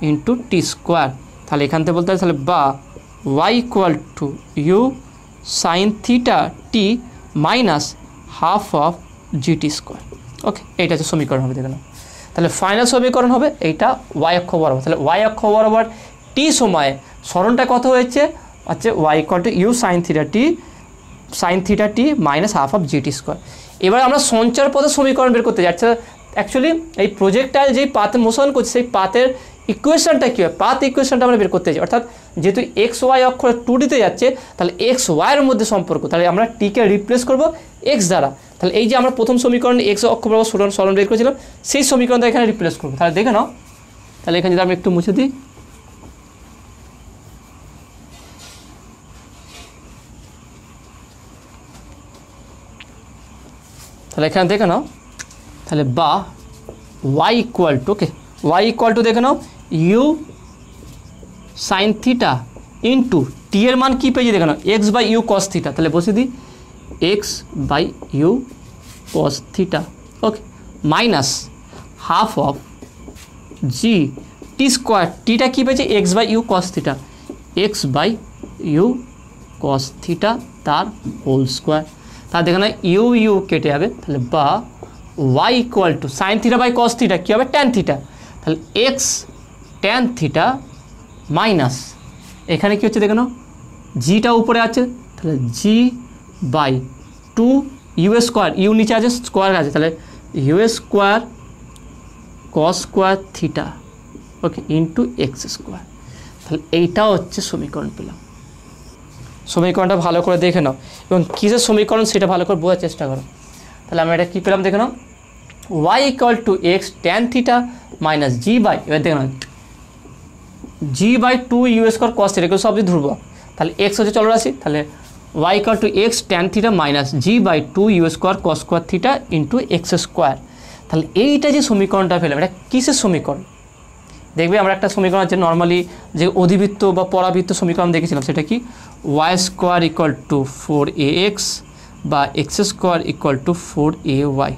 into t square. তাহলে এখান থেকে বলতে হবে তাহলে বা y equal to u sine theta t minus half of g t square. Okay, এইটা হচ্ছে সমীকরণ হবে দেখুন। তাহলে ফাইনাল সমীকরণ হবে এইটা ওয়াই অক্ষ বরাবর। তাহলে ওয়াই অক্ষ বরাবর টি সময়ে সরণটা কত হয়েছে, হচ্ছে y equal to u sine theta t minus half of g t square. এবার আমরা সঞ্চার পথে সমীকরণ বের করতে যাচ্ছি। অ্যাকচুয়ালি এই প্রজেক্টাইল যেই পাথে মোশন করছে সেই পাথের ইকুয়েশনটা কী হয়, পাথ ইকুয়েশনটা আমরা বের করতে চাই। অর্থাৎ যেহেতু এক্স ওয়াই অক্ষরে 2ডিতে যাচ্ছে তাহলে এক্স ওয়াইয়ের মধ্যে সম্পর্ক, তাহলে আমরা টিকে রিপ্লেস করব এক্স দ্বারা। তাহলে এই যে আমরা প্রথম সমীকরণ এক্স অক্ষ বরাবর সরণ বের করেছিলাম সেই সমীকরণটা এখানে রিপ্লেস করবো। তাহলে দেখে নাও, তাহলে এখানে যদি আমি একটু মুছে দিই, তাহলে এখানে দেখে নাও, তাহলে বা y equal to, okay y equal to দেখে নাও u sine theta into t এর মান কী পেয়েছি দেখে নাও x by u cos theta. তাহলে বসে দিই x by u cos theta, okay minus half of g t square. টিটা কী পেয়েছে x by u cos theta, x by u cos theta তার হোল স্কোয়ার। তাহলে দেখে না ইউ ইউ কেটে যাবে, তাহলে বা y equal to sine theta by cos theta কী হবে ট্যান থিটা, তাহলে এক্স ট্যান থিটা মাইনাস এখানে কী হচ্ছে দেখে নাও জিটা উপরে আছে তাহলে g by two u square, u নিচে আছে স্কোয়ার আছে, তাহলে u square cos square theta, okay into x square. তাহলে এইটাও হচ্ছে সমীকরণ পেলাম। সমীকরণটা ভালো করে দেখে নাও এবং কিসের সমীকরণ সেটা ভালো করে বোঝার চেষ্টা করো। তাহলে আমরা এটা কী পেলাম দেখে নাও y equal to x tan theta minus g by, এবার দেখে নাও g by two u square cos theta, এগুলো সবই ধ্রুবক। তাহলে এক্স হচ্ছে চলরাশি, তাহলে y equal to x tan theta minus g by two u square cos square theta into x square. তাহলে এইটা যে সমীকরণটা পেলাম এটা কিসের সমীকরণ, দেখবে আমরা একটা সমীকরণ আছে নর্মালি যে অধিবৃত্ত বা পরাবৃত্ত সমীকরণ দেখেছিলাম, সেটা কি Y square equal to 4ax বা x square equal to 4ay।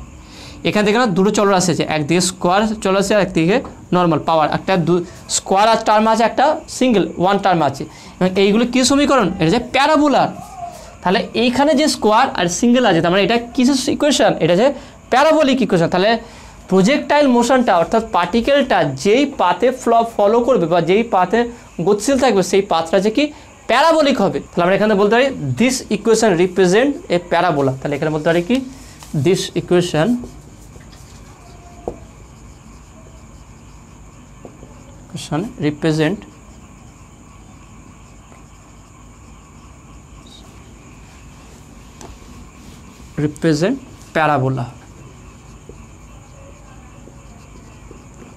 এখান থেকে না দুটো চলরাশি আছে, একদিকে স্কোয়ার চলরাশি আর একদিকে নর্মাল পাওয়ার, একটা স্কোয়ার আর টার্ম আছে, একটা সিঙ্গেল ওয়ান টার্ম আছে, এবং এইগুলো কী সমীকরণ, এটা যে প্যারাবোলার। তাহলে এইখানে যে স্কোয়ার আর সিঙ্গেল আছে, তার মানে এটা কিসের ইকুয়েশন, এটা যে প্যারাবোলিক ইকুয়েশন। তাহলে প্রজেক্টাইল মোশনটা অর্থাৎ পার্টিকেলটা যেই পাথে ফলো করবে বা যেই পাথে গতিশীল থাকবে সেই পাথটা যে কি প্যারাবোলিক হবে। তাহলে আমরা এখানে বলতে পারি this equation represent a parabola. তাহলে এখানে বলতে পারি কি দিস ইকুয়েশন represent প্যারাবোলা।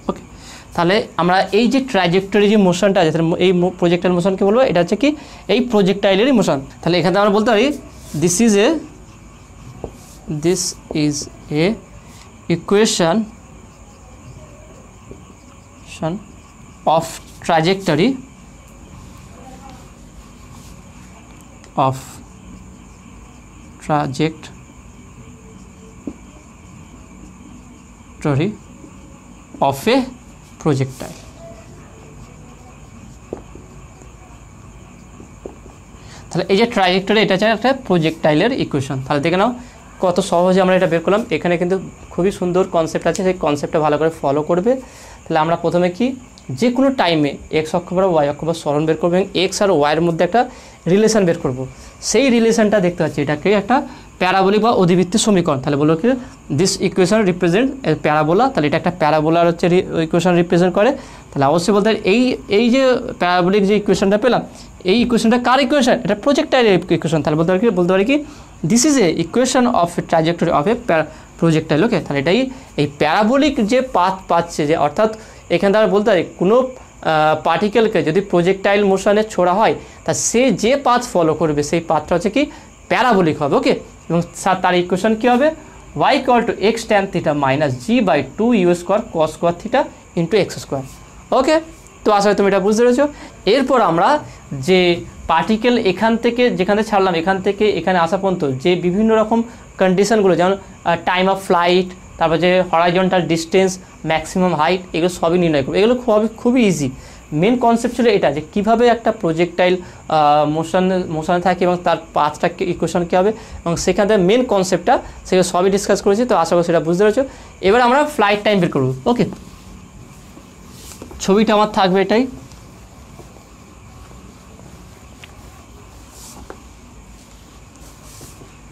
ওকে, তাহলে আমরা এই যে ট্র্যাজেক্টরি যে মোশনটা আছে, এই প্রজেক্টাইল মোশনকে বলবো এটা হচ্ছে কি এই প্রজেক্টাইলেরই মোশন। তাহলে এখানে আমরা বলতে পারি this is a equation of trajectory of a projectile। তাহলে এই যে ট্রাজেক্টরি এটা হচ্ছে একটা প্রজেক্টাইলের ইকুয়েশন। তাহলে দেখে নাও কত সহজে আমরা এটা বের করলাম। এখানে কিন্তু খুবই সুন্দর কনসেপ্ট আছে, সেই কনসেপ্টটা ভালো করে ফলো করবে। তাহলে আমরা প্রথমে কি যে কোনো টাইমে এক্স অক্ষ বা ওয়াই অক্ষ বা সরণ বের করবো এবং এক্স আর ওয়াইয়ের মধ্যে একটা রিলেশন বের করব। সেই রিলেশনটা দেখতে পাচ্ছি, এটাকে একটা প্যারাবোলিক বা অধিবৃত্ত সমীকরণ। তাহলে বলবো কি দিস ইকুয়েশন রিপ্রেজেন্ট প্যারাবোলা। তাহলে এটা একটা প্যারাবোলার হচ্ছে ইকুয়েশন রিপ্রেজেন্ট করে। তাহলে অবশ্যই বলতে এই যে প্যারাবোলিক যে ইকুয়েশনটা পেলাম, এই ইকুয়েশনটা কার ইকুয়েশন, এটা প্রজেক্টাইলের ইকুয়েশন। তাহলে বলতে পারি কি this is a equation of trajectory of a projectile. Okay, তাহলে এটাই এই প্যারাবোলিক যে পাথ পাচ্ছে, যে অর্থাৎ এখানে তারা বলতে পারি কোনো পার্টিকেলকে যদি প্রজেক্টাইল মোশনে ছোড়া হয় তা সে যে পাথ ফলো করবে সেই পাথটা হচ্ছে কি প্যারাবোলিক হবে। ওকে, এবং তার ইকুয়েশন কী হবে, y = x tan θ - g/2 u² cos² θ × x²। ওকে, তো আসলে তুমি এটা বুঝতে পেরেছো। এরপর আমরা যে পার্টিকেল এখান থেকে যেখানে ছাড়লাম, এখান থেকে এখানে আসা পর্যন্ত যে বিভিন্ন রকম কন্ডিশনগুলো, যেমন টাইম অফ ফ্লাইট, তারপর যে হরাইজন্টাল ডিস্টেন্স, ম্যাক্সিমাম হাইট, এগুলো সবই নির্ণয় করবো। এগুলো খুবই ইজি। মেন কনসেপ্ট ছিল এটা যে কীভাবে একটা প্রজেক্টাইল মোশনে থাকে এবং তার পাথটা ইকুয়েশন কী হবে, এবং সেখান থেকে মেন কনসেপ্টটা সেগুলো সবই ডিসকাস করেছি। তো আশা করি সেটা বুঝতে পেরেছো। এবার আমরা ফ্লাইট টাইম বের করবো। ওকে, ছবিটা আমার থাকবে এটাই।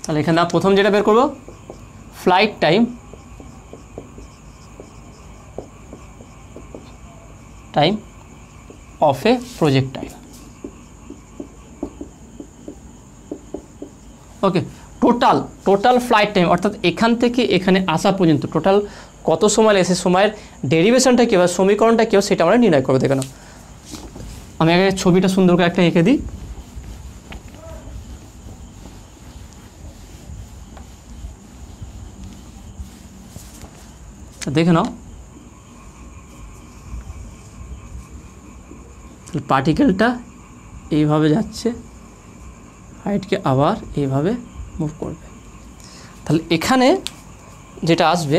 তাহলে এখানে প্রথম যেটা বের করবো flight time of a projectile. Okay, total flight time অর্থাৎ এখান থেকে এখানে আসা পর্যন্ত টোটাল কত সময় লাগে, সেই সময়ের ডেরিভেশনটা কী হবে, সমীকরণটা কী হবে, সেটা আমরা নির্ণয় করবো। দেখে নাও, আমি আগে ছবিটা সুন্দর করে একটা এঁকে দিই। দেখে নাও, পার্টিকেলটা এইভাবে যাচ্ছে, হাইটকে আবার এইভাবে মুভ করবে। তাহলে এখানে যেটা আসবে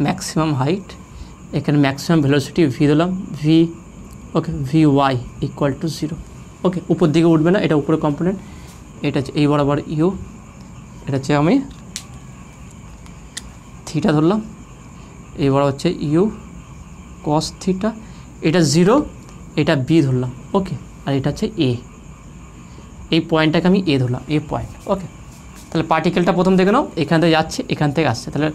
ম্যাক্সিমাম হাইট, এখানে ম্যাক্সিমাম ভেলোসিটি ভি দিলাম, ভি। ওকে, vy = 0। ওকে, উপর দিকে উঠবে না, এটা উপরে কম্পোনেন্ট, এটা হচ্ছে এই বরাবর ইউ, এটা হচ্ছে আমি থিটা ধরলাম, এই বড় হচ্ছে ইউ cos θ, এটা 0, এটা বি ধরলাম। ওকে, আর এটা হচ্ছে এ, এই পয়েন্টটাকে আমি এ ধরলাম, এ পয়েন্ট। ওকে, তাহলে পার্টিকেলটা প্রথম দেখে নাও, এখান থেকে যাচ্ছে, এখান থেকে আসছে। তাহলে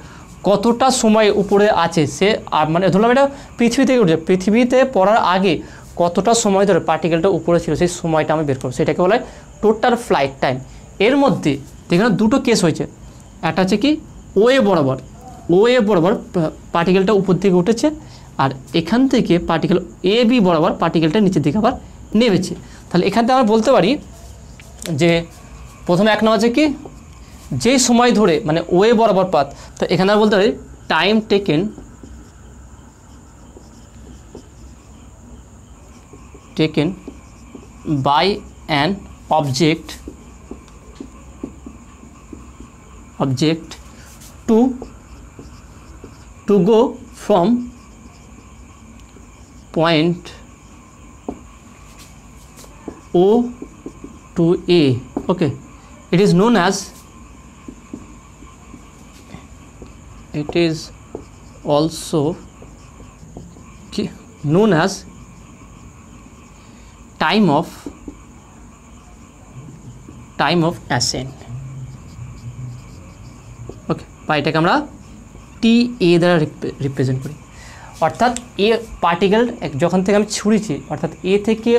কতটা সময় উপরে আছে সে, মানে ধরলাম এটা পৃথিবী থেকে উঠছে, পৃথিবীতে পড়ার আগে কতটা সময় ধরে পার্টিকেলটা উপরে ছিল সেই সময়টা আমি বের করবো, সেটাকে বলা হয় টোটাল ফ্লাইট টাইম। এর মধ্যে দেখুন দুটো কেস হয়েছে, একটা হচ্ছে কি ওয়ে বরাবর পার্টিকেলটা উপর দিকে উঠেছে, আর এখান থেকে পার্টিকেল এ বি বরাবর পার্টিকেলটা নিচের দিকে আবার নেমেছে। তাহলে এখান থেকে আমরা বলতে পারি যে প্রথমে এক নম্বর আছে কি যেই সময় ধরে মানে ওয়ে বরাবর পাথ, তো এখানে আমরা বলতে পারি time taken by an object object to go from point O to A. Okay, it is known as, it is also known as time of ascent. ওকে, বা এটাকে আমরা টি এ দ্বারা রিপ্রেজেন্ট করি। অর্থাৎ এ পার্টিকেল যখন থেকে আমি ছুঁড়েছি, অর্থাৎ এ থেকে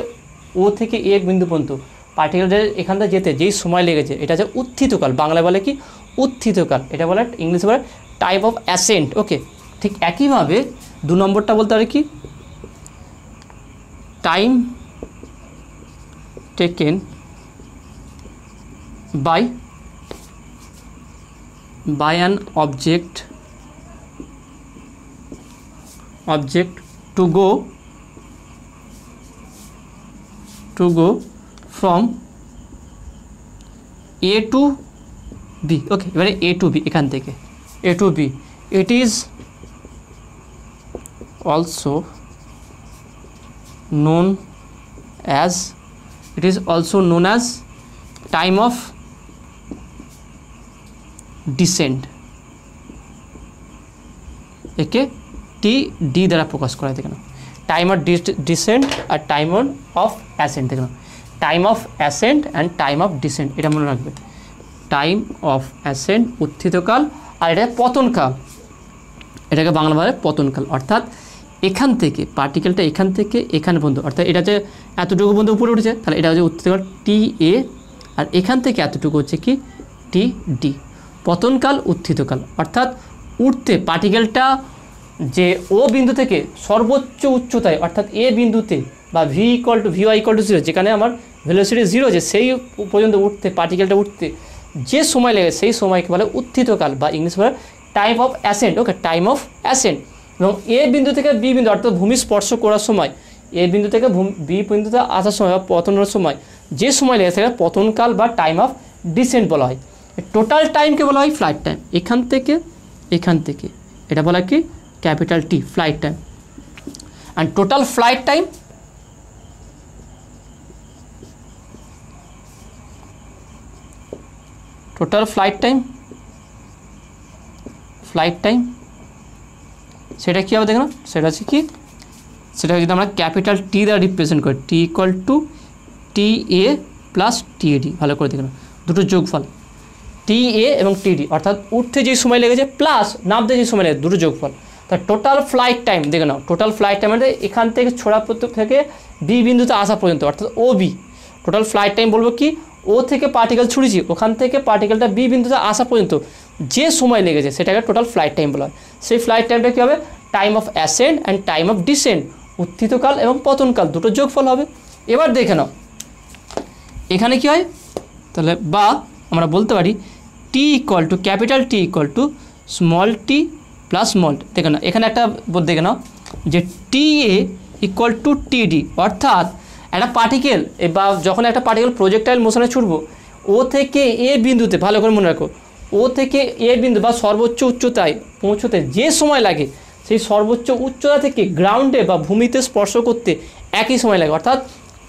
ও থেকে এ বিন্দু পর্যন্ত পার্টিকেলটা এখান থেকে যেতে যেই সময় লেগেছে, এটা হচ্ছে উত্থিতকাল। বাংলা বলে কি? উত্থিতকাল। এটা বলে, ইংলিশে বলে টাইম অফ অ্যাসেন্ট। ওকে, ঠিক একইভাবে 2 নম্বরটা বলতে পারে কি? Time taken by an object to go from A to B. ওকে, এবারে A to B, এখান থেকে A to B, it is also known as time of descent। একে টি ডি দ্বারা প্রকাশ করা হয়। দেখেন, টাইম অফ ডিসেন্ট আর টাইম অফ অ্যাসেন্ট। দেখেন, time of ascent and time of descent, এটা মনে রাখবে। টাইম অফ অ্যাসেন্ট উত্থিতকাল, আর এটা পতনকাল, এটাকে বাংলা ভাষায় পতনকাল। অর্থাৎ এখান থেকে পার্টিকেলটা এখান থেকে এখানে পর্যন্ত, অর্থাৎ এটা যে এতটুকু পর্যন্ত উপরে উঠেছে, তাহলে এটা হচ্ছে উত্থিতকাল টি এ, আর এখান থেকে এতটুকু হচ্ছে কি টি ডি। পতনকাল, উত্থিতকাল। অর্থাৎ উঠতে পার্টিকেলটা যে ও বিন্দু থেকে সর্বোচ্চ উচ্চতায়, অর্থাৎ এ বিন্দুতে বা ভি ওয়াই ইকুয়াল টু 0, যেখানে আমার ভেলোসিটি 0 যে সেই পর্যন্ত উঠতে, পার্টিকেলটা উঠতে যে সময় লেগে, সেই সময়কে বলে উত্থিতকাল, বা ইংলিশ বলে time of ascent. Okay, time of ascent. এবং এ বিন্দু থেকে বি বিন্দু, অর্থাৎ ভূমি স্পর্শ করার সময়, এ বিন্দু থেকে বি বিন্দুতে আসার সময় বা পতনের সময় যে সময় লেগে, সেটা পতনকাল বা টাইম অফ ডিসেন্ট বলা হয়। টোটাল টাইমকে বলা হয় ফ্লাইট টাইম। এখান থেকে এটা বলা কি? Capital T, flight time. And total flight time, সেটা কী হবে? দেখো, সেটা হচ্ছে কি? সেটা যদি আমরা ক্যাপিটাল টি দ্বারা রিপ্রেজেন্ট করি, t equal to t a plus t d ডি। ভালো করে দেখুন, দুটো যোগফল টি এ এবং টি ডি, অর্থাৎ উঠতে যে সময় লেগেছে প্লাস নামতে যে সময় লেগেছে, দুটো যোগফল। তা টোটাল ফ্লাইট টাইম দেখে নাও, টোটাল ফ্লাইট টাইম মানে এখান থেকে ছোড়া থেকে বি বিন্দুতে আসা পর্যন্ত, অর্থাৎ ও বি। টোটাল ফ্লাইট টাইম বলবো কি? ও থেকে পার্টিকেল ছুড়েছি, ওখান থেকে পার্টিকেলটা বি বিন্দুতে আসা পর্যন্ত যে সময় লেগেছে, সেটাকে টোটাল ফ্লাইট টাইম বলা হয়। সেই ফ্লাইট টাইমটা কী হবে? Time of ascent and time of descent, উত্থিতকাল এবং পতনকাল, দুটো যোগফল হবে। এবার দেখে নাও এখানে কী হয়, তাহলে বা আমরা বলতে পারি t equal to capital t equal to small t plus small t. দেখে নাও এখানে একটা দেখে নাও যে t a equal to t d, অর্থাৎ একটা পার্টিকেল বা যখন একটা পার্টিকেল প্রজেক্টাইল মোশনে ছুটবো, ও থেকে এ বিন্দুতে, ভালো করে মনে রাখো, ও থেকে এ বিন্দু বা সর্বোচ্চ উচ্চতায় পৌঁছতে যে সময় লাগে, সেই সর্বোচ্চ উচ্চতা থেকে গ্রাউন্ডে বা ভূমিতে স্পর্শ করতে একই সময় লাগে। অর্থাৎ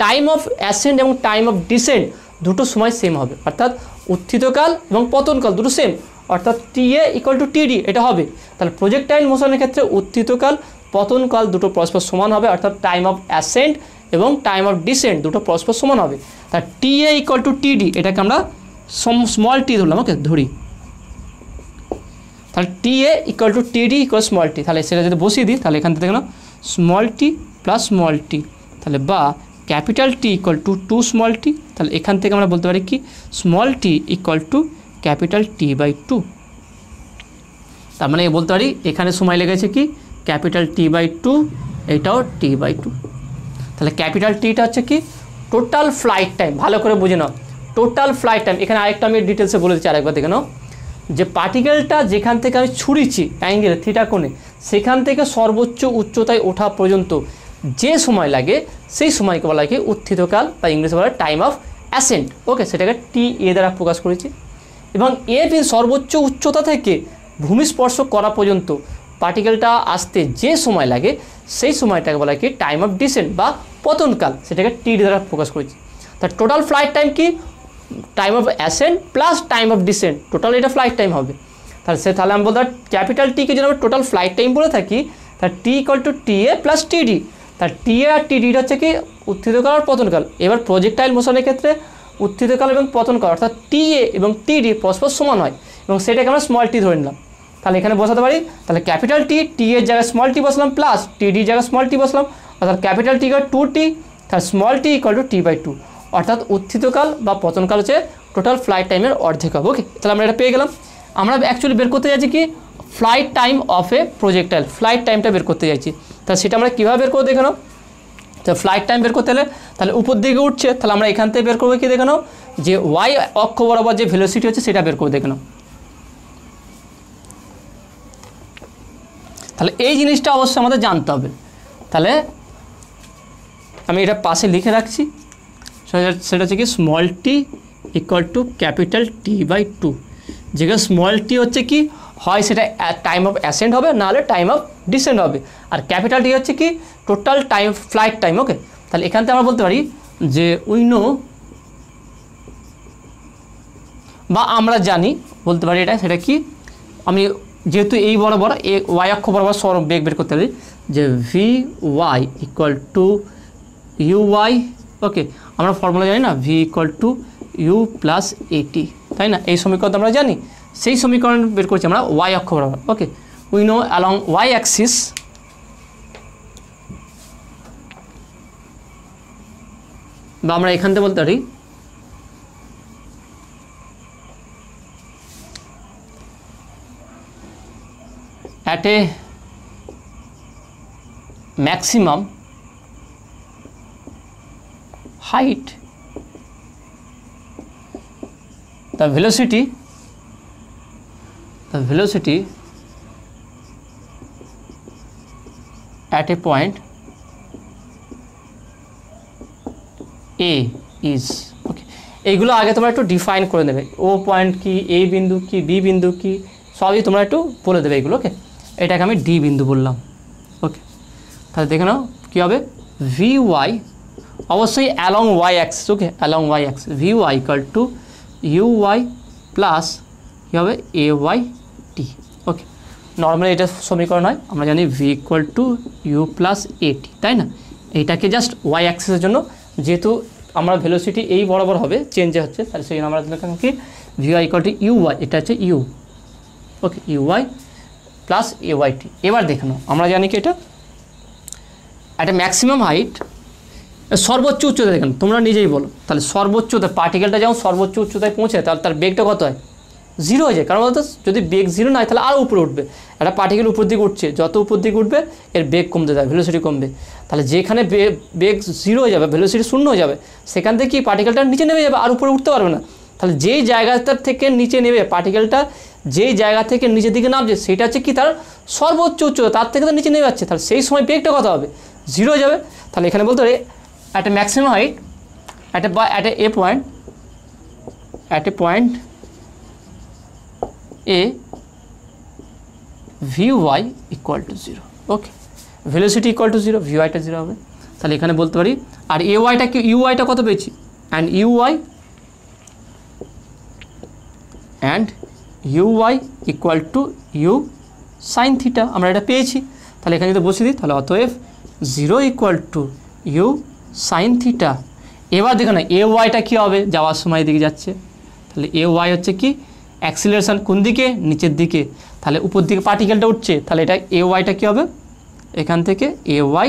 টাইম অফ অ্যাসেন্ট এবং টাইম অফ ডিসেন্ট দুটো সময় সেম হবে। অর্থাৎ উত্থিতকাল এবং পতনকাল দুটো সেম, অর্থাৎ টি a equal to t D এটা হবে। তাহলে প্রজেক্টাইল মোশনের ক্ষেত্রে উত্থিতকাল পতনকাল দুটো পরস্পর সমান হবে, অর্থাৎ টাইম অফ অ্যাসেন্ট এবং টাইম অফ ডিসেন্ট দুটো পরস্পর সমান হবে। তাহলে t a equal to t d, এটাকে আমরা স্মল টি ধরলাম। ওকে, ধরি তাহলে t a equal to t d equal small t. তাহলে সেটা যদি বসিয়ে দিই, তাহলে এখান থেকে দেখলাম small t plus small t, তাহলে বা capital t equal to two small t. তাহলে এখান থেকে আমরা বলতে পারি কি? Small t equal to capital t by two. তার মানে বলতে পারি এখানে সময় লেগেছে কি? ক্যাপিটাল টি বাই টু, এইটাও টি বাই টু। তাহলে ক্যাপিটাল টিটা হচ্ছে কি? Total flight time. ভালো করে বুঝে নাও, টোটাল ফ্লাইট টাইম। এখানে আরেকটা আমি ডিটেলসে বলে দিচ্ছি, আরেকবার দেখে নাও যে পার্টিকেলটা যেখান থেকে আমি ছুঁড়েছি অ্যাঙ্গেল থিটা কোণে, সেখান থেকে সর্বোচ্চ উচ্চতায় ওঠা পর্যন্ত যে সময় লাগে, সেই সময়কে বলা হয় কি? উত্থিতকাল বা ইংলিশে বলা হয় টাইম অফ অ্যাসেন্ট। ওকে, সেটাকে টি এ দ্বারা প্রকাশ করেছি। এবং এ বিন্দু সর্বোচ্চ উচ্চতা থেকে ভূমি স্পর্শ করা পর্যন্ত পার্টিকেলটা আসতে যে সময় লাগে সেই সময়টাকে বলা হয় কি টাইম অফ ডিসেন্ট বা পতনকাল, সেটাকে টি দ্বারা প্রকাশ করেছি। তার টোটাল ফ্লাইট টাইম কি time of ascent plus time of descent, total এটা ফ্লাইট টাইম হবে। তাহলে আমি বলতে ক্যাপিটাল টিকে যদি আমরা টোটাল ফ্লাইট টাইম বলে থাকি তার t equal to t a plus t d. তার টি এ আর টিডি হচ্ছে কি উত্থিতকাল আর পতনকাল। এবার প্রজেক্টাইল মোশনের ক্ষেত্রে উত্থিতকাল এবং পতনকাল অর্থাৎ টি এ এবং টিডি পরস্পর সমান হয় এবং সেটাকে আমরা স্মল টি ধরে নিলাম। তাহলে এখানে বসাতে পারি, তাহলে ক্যাপিটাল টি, টি এর জায়গায় স্মল টি বসলাম প্লাস টিডির জায়গায় স্মল টি বসলাম, অর্থাৎ capital t equal to t, তার small t equal to t by two, অর্থাৎ উত্থিতকাল বা পতনকাল হচ্ছে টোটাল ফ্লাইট টাইমের অর্ধেক হবে। ওকে, তাহলে আমরা এটা পেয়ে গেলাম। আমরা অ্যাকচুয়ালি বের করতে যাচ্ছি কি flight time of a projectile, flight টাইমটা বের করতে যাচ্ছি। তাহলে সেটা আমরা কীভাবে বের করবো দেখে নাও। তো ফ্লাইট টাইম বের করতে হলে তাহলে উপর দিকে উঠছে, তাহলে আমরা এখান থেকে বের করবো কি দেখে নাও, যে ওয়াই অক্ষ বরাবর যে ভেলোসিটি হচ্ছে সেটা বের করবো দেখে নাও। তাহলে এই জিনিসটা অবশ্যই আমাদের জানতে হবে। তাহলে আমি এটা পাশে লিখে রাখছি, সেটা হচ্ছে কি small t equal to capital t by two. যেখানে স্মল টি হচ্ছে কি হয় সেটা টাইম অফ অ্যাসেন্ট হবে, নাহলে টাইম অফ ডিসেন্ট হবে, আর ক্যাপিটাল টি হচ্ছে কি টোটাল টাইম ফ্লাইট টাইম। ওকে, তাহলে এখান থেকে আমরা বলতে পারি যে উই নো বা আমরা জানি বলতে পারি এটা, সেটা কি আমি যেহেতু এই বরাবর এ ওয়াই অক্ষ বরাবর সরব বেগ বের করতে পারি যে v y equal to u y. Okay, আমরা ফর্মুলা জানি না, v equal to u plus a t, তাই না? এই সমীকরণ আমরা জানি, সেই সমীকরণ বের করছি আমরা ওয়াই অক্ষ বরাবর। Okay, we know along y axis বা আমরা এখান থেকে বলতে পারি at a maximum height the velocity at a point A is okay, এইগুলো আগে তোমরা একটু ডিফাইন করে নেবে, ও পয়েন্ট কি, এ বিন্দু কি, বি বিন্দু কি, সবই তোমরা একটু বলে দেবে এগুলো। ওকে, এটাকে আমি ডি বিন্দু বললাম। ওকে, তাহলে দেখে নাও কী হবে, ভি ওয়াই অবশ্যই along y axis. Okay, along y axis v y equal to u y plus কী হবে a y t. Okay, normally এটা সমীকরণ হয়, আমরা জানি v equal to u plus a t, তাই না? এইটাকে জাস্ট ওয়াই অ্যাক্সিসের জন্য, যেহেতু আমরা ভেলোসিটি এই বরাবর হবে চেঞ্জ হচ্ছে, তাহলে সেই জন্য আমরা দেখলাম কি v y equal to u y, এটা হচ্ছে u. Okay, u y plus a y t. এবার দেখে নাও, আমরা জানি কি এটা একটা ম্যাক্সিমাম হাইট, সর্বোচ্চ উচ্চতা দেখেন, তোমরা নিজেই বলো। তাহলে সর্বোচ্চতা পার্টিকেলটা যখন সর্বোচ্চ উচ্চতায় পৌঁছে তাহলে তার বেগটা কত হয়, জিরো হয়ে যায়। কারণ বলতো যদি বেগ জিরো না হয় তাহলে আরও উপরে উঠবে। একটা পার্টিকেল উপর দিকে উঠছে, যত উপর দিকে উঠবে এর বেগ কমতে যাবে, ভেলোসিটি কমবে। তাহলে যেখানে বেগ জিরো হয়ে যাবে, ভেলোসিটি শূন্য হয়ে যাবে, সেখান থেকে কি পার্টিকেলটা নিচে নেমে যাবে, আর উপরে উঠতে পারবে না। তাহলে যেই জায়গাটার থেকে নিচে নেবে পার্টিকেলটা, যেই জায়গা থেকে নিচের দিকে নামছে সেটা হচ্ছে কি তার সর্বোচ্চ উচ্চতা, তার থেকে তো নিচে নেমে যাচ্ছে, তাহলে সেই সময় বেগটা কত হবে, জিরো হয়ে যাবে। তাহলে এখানে বলতে পারি at a maximum height at a point A vy equal to 0. Okay, velocity equal to 0, ভিওয়াইটা 0 হবে। তাহলে এখানে বলতে পারি আর এ ওয়াইটা কি, ইউ ওয়াইটা কত পেয়েছি, and u y equal to u sine theta, আমরা এটা পেয়েছি। তাহলে এখানে যদি বসিয়ে দিই তাহলে অতএব 0 equal to u sine theta. এবার দেখো না এ ওয়াইটা কী হবে, যাওয়ার সময় দিকে যাচ্ছে, তাহলে এ ওয়াই হচ্ছে কি অ্যাক্সিলারেশন কোন দিকে, নিচের দিকে, তাহলে উপর দিকে পার্টিকেলটা উঠছে, তাহলে এটা এ ওয়াইটা কী হবে, এখান থেকে A Y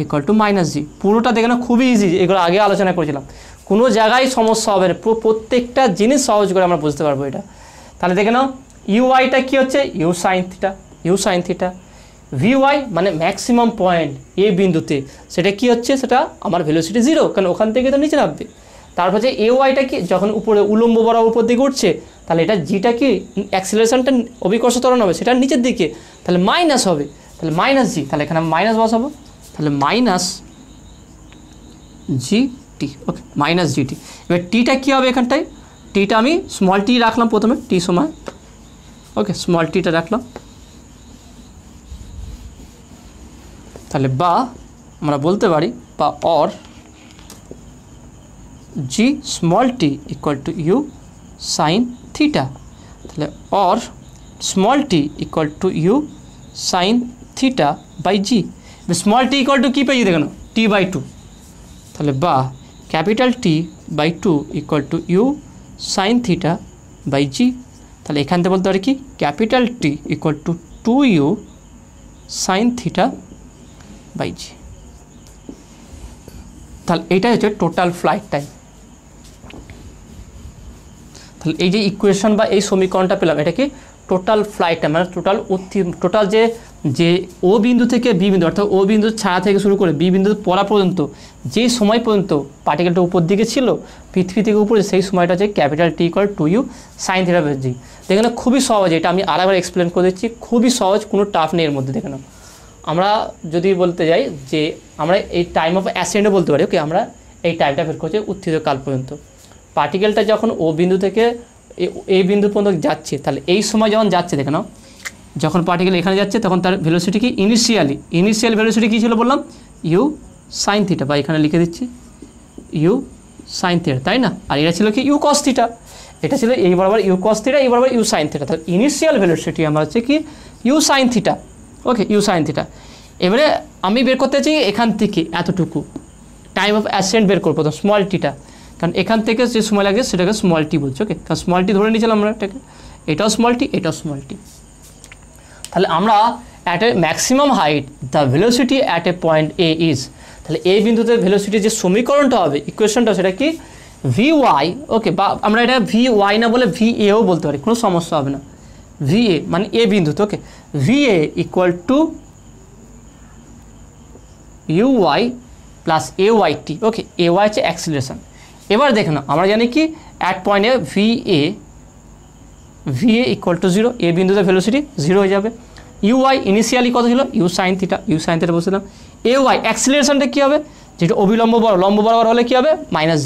equal two minus জি। পুরোটা দেখে না খুবই ইজি, এগুলো আগে আলোচনা করেছিলাম, কোনো জায়গায় সমস্যা হবে না, প্রত্যেকটা জিনিস সহজ করে আমরা বুঝতে পারবো এটা। তাহলে দেখে নাও ইউ ওয়াইটা কী হচ্ছে, u sine theta, v y মানে ম্যাক্সিমাম পয়েন্ট এ বিন্দুতে, সেটা কি হচ্ছে, সেটা আমার ভেলোসিটি 0, কারণ ওখান থেকে তো নিচে নামবে। তারপর যে এ ওয়াইটা কি যখন উপরে উলম্ব বরাবর উপর দিকে উঠছে, তাহলে এটা জিটা কি অ্যাক্সিলারেশনটা অভিকর্ষ ত্বরণ হবে, সেটা নিচের দিকে, তাহলে মাইনাস হবে, তাহলে মাইনাস জি, তাহলে এখানে মাইনাস বসাবো, তাহলে মাইনাস জি টি। ওকে, মাইনাস জিটি। এবার টিটা কী হবে এখানটায়, টিটা আমি স্মল টি রাখলাম প্রথমে টি সময়, ওকে স্মল টিটা রাখলাম, তাহলে বা আমরা বলতে পারি বা or g small t equal to u sine theta, তাহলে or small t equal to u sine theta by g. Small t equal to কী পেয়েছি দেখো টি বাই টু, তাহলে বা capital t by two equal to u sine theta by g. তাহলে এখান থেকে বলতে পারি কি capital t equal to two u sine theta by g. তাহলে এইটাই হচ্ছে টোটাল ফ্লাইট টাইম। তাহলে এই যে ইকুয়েশন বা এই সমীকরণটা পেলাম এটা কি টোটাল ফ্লাইট টাইম, মানে টোটাল যে ও বিন্দু থেকে বি বিন্দু অর্থাৎ ও বিন্দু ছায়া থেকে শুরু করে বি বিন্দু পড়া পর্যন্ত যে সময় পর্যন্ত পার্টিকেলটা উপর দিকে ছিল পৃথিবী থেকে উপরে, সেই সময়টা হচ্ছে capital t equal to u sine theta by g. দেখে না খুবই সহজ, এটা আমি আরেকবার এক্সপ্লেন করে দিচ্ছি, খুবই সহজ, কোনো টাফ নেই এর মধ্যে। দেখে নাও আমরা যদি বলতে যাই যে আমরা এই টাইম অফ অ্যাসেন্ডও বলতে পারি, ওকে আমরা এই টাইমটা বের করছি উত্থিত কাল পর্যন্ত। পার্টিকেলটা যখন ও বিন্দু থেকে এই বিন্দু পর্যন্ত যাচ্ছে, তাহলে এই সময় যখন যাচ্ছে দেখে নাও, যখন পার্টিকেল এখানে যাচ্ছে তখন তার ভেলোসিটি কি ইনিশিয়াল ভেলোসিটি কী ছিল বললাম ইউ সাইন থিটা, বা এখানে লিখে দিচ্ছি ইউ সাইন থিটা, তাই না? আর এটা ছিল কি ইউ কস থিটা, এটা ছিল এই বরাবর ইউ কস থিটা, এই বরাবর ইউ সাইন থিটা। তাহলে ইনিশিয়াল ভেলোসিটি আমার হচ্ছে কি u sine theta, okay u sine theta. এবারে আমি বের করতে চাই এখান থেকে এতটুকু টাইম অফ অ্যাসেন্ট বের করবো তো স্মল টিটা, কারণ এখান থেকে যে সময় লাগে সেটাকে স্মল টি বলছে, ওকে কারণ স্মল টি ধরে নিয়েছিলাম আমরা এটাকে, এটাও স্মল টি এটাও স্মল টি। তাহলে আমরা at a maximum height the velocity at a point A is, তাহলে এই বিন্দুতে ভেলোসিটির যে সমীকরণটা হবে ইকুয়েশনটা সেটা কি ভি ওয়াই, ওকে বা আমরা এটা ভি ওয়াই না বলে ভি এও বলতে পারি, কোনো সমস্যা হবে না। ভি এ মানে এ বিন্দুতে, okay v a equal to u y plus a y t, okay a y হচ্ছে অ্যাক্সিলারেশন। এবার দেখে না আমরা জানি কি অ্যাট পয়েন্টে v a equal to zero, a বিন্দুতে ভেলোসিটি জিরো হয়ে যাবে। ইউ ওয়াই ইনিশিয়ালি কত ছিল ইউ সাইন থিটা বসেছিলাম। এ ওয়াই অ্যাক্সিলারেশনটা কী হবে, যেটা অবিলম্ব লম্ব বরাবর হলে কী হবে মাইনাস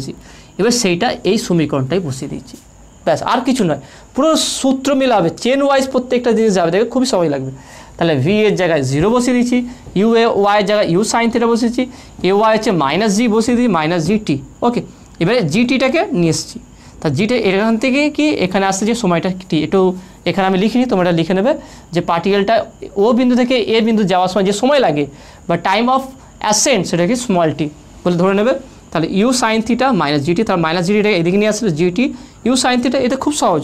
জি। এবার সেইটা এই সমীকরণটাই বসিয়ে দিচ্ছি, ব্যাস আর কিছু নয়, পুরো সূত্র মিলাবে, চেন ওয়াইজ প্রত্যেকটা জিনিস যাবে, দেখে খুবই সহজ লাগবে। তাহলে ভি এর জায়গায় জিরো বসিয়ে দিচ্ছি, ইউ এ ওয়াইয়ের জায়গায় ইউ সাইন থিটা বসিয়েছি, এ ওয়াই হচ্ছে মাইনাস জি বসিয়ে দিই মাইনাস জি টি, ওকে এবারে জি টিটাকে নিয়ে এসেছি। তা জিটা এখান থেকে কি এখানে আসছে যে সময়টা টি, একটু এখানে আমি লিখিনি তোমরা এটা লিখে নেবে যে পার্টিকেলটা ও বিন্দু থেকে এ বিন্দু যাওয়ার সময় যে সময় লাগে বা টাইম অফ অ্যাসেন্ট সেটা কি স্মল টি বলে ধরে নেবে। তাহলে u sine theta minus g t, তাহলে মাইনাস জিটিটাকে এদিকে নিয়ে আসলে জিটি ইউ সাইন থিটা, এটা খুব সহজ,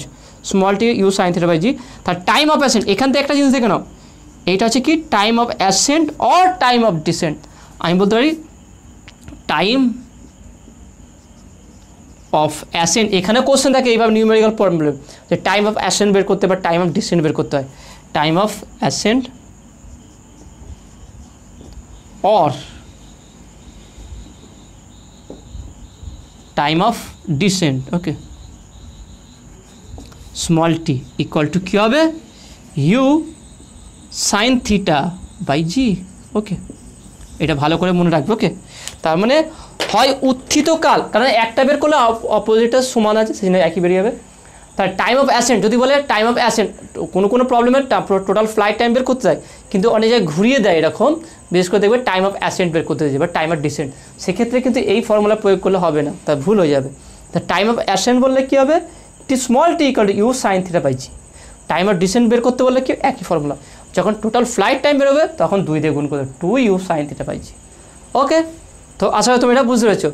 small t u sine theta by g. তার টাইম অফ অ্যাসেন্ট এখান থেকে একটা জিনিস দেখে নাও, এইটা হচ্ছে কি time of ascent or time of descent, আমি বলতে পারি টাইম অফ অ্যাসেন্ট। এখানে কোশ্চেন থাকে এইভাবে নিউমেরিক্যাল প্রবলেম যে টাইম অফ অ্যাসেন্ট বের করতে বা টাইম অফ ডিসেন্ট বের করতে হয়, time of ascent or time of descent, okay small t equal to কী হবে u sine theta by g, okay এটা ভালো করে মনে রাখবে, ওকে তার মানে হয় উত্থিত কাল, কারণ একটা বের করলে অপোজিটটা সমান আছে সেই জন্য একই বেরিয়ে যাবে। তার টাইম অফ অ্যাসেন্ট যদি বলে টাইম অফ অ্যাসেন্ট কোনো প্রবলেমের টোটাল ফ্লাইট টাইম বের করতে যায়, কিন্তু অনেক জায়গায় ঘুরিয়ে দেয় এরকম, বিশেষ করে দেখবে টাইম অফ অ্যাসেন্ট বের করতে যাবে বা টাইম অফ ডিসেন্ট, সেক্ষেত্রে কিন্তু এই ফর্মুলা প্রয়োগ করলে হবে না, তা ভুল হয়ে যাবে। তা টাইম অফ অ্যাসেন্ট বললে কী হবে t small t equal to u sine theta by g, time of descent বের করতে বললে কি একই ফর্মুলা, যখন টোটাল ফ্লাইট টাইম বেরোবে তখন 2 দিয়ে গুণ করবে 2 u sine theta by g, ওকে। তো আশা করি তুমি এটা বুঝতে পেরেছো।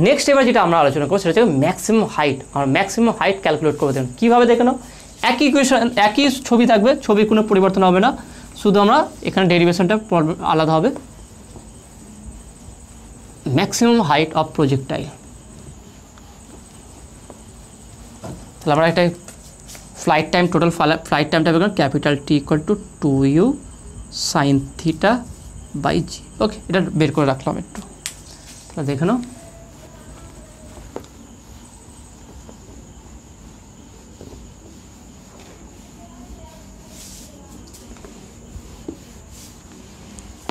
নেক্সট এবার যেটা আমরা আলোচনা করবো সেটা হচ্ছে ম্যাক্সিমাম হাইট, আমরা ম্যাক্সিমাম হাইট ক্যালকুলেট করবো। দেখুন কীভাবে দেখে নাও, একই ইকুয়েশন একই ছবি থাকবে, ছবির কোনো পরিবর্তন হবে না, শুধু আমরা এখানে ডেরিভেশনটা আলাদা হবে। ম্যাক্সিমাম হাইট অফ প্রজেক্টাইল, তাহলে আমরা একটা ফ্লাইট টাইম টোটাল ফ্লাইট টাইমটা বের করলাম capital t equal to 2 u sine theta by g, okay এটা বের করে রাখলাম একটু, তাহলে দেখে নাও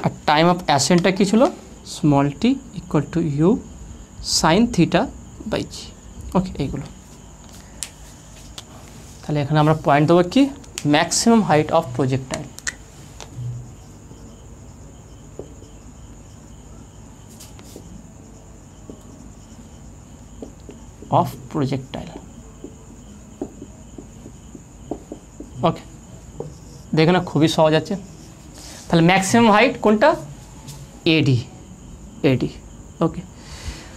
আর টাইম অফ অ্যাসেন্টটা কী ছিল small t equal to u sine theta by g, okay এইগুলো তাহলে এখানে আমরা পয়েন্ট দেবো কি maximum height of projectile. Of projectile. Okay, দেখে না খুবই সহজ আছে। তাহলে ম্যাক্সিমাম হাইট কোনটা? এডি, এডি। ওকে,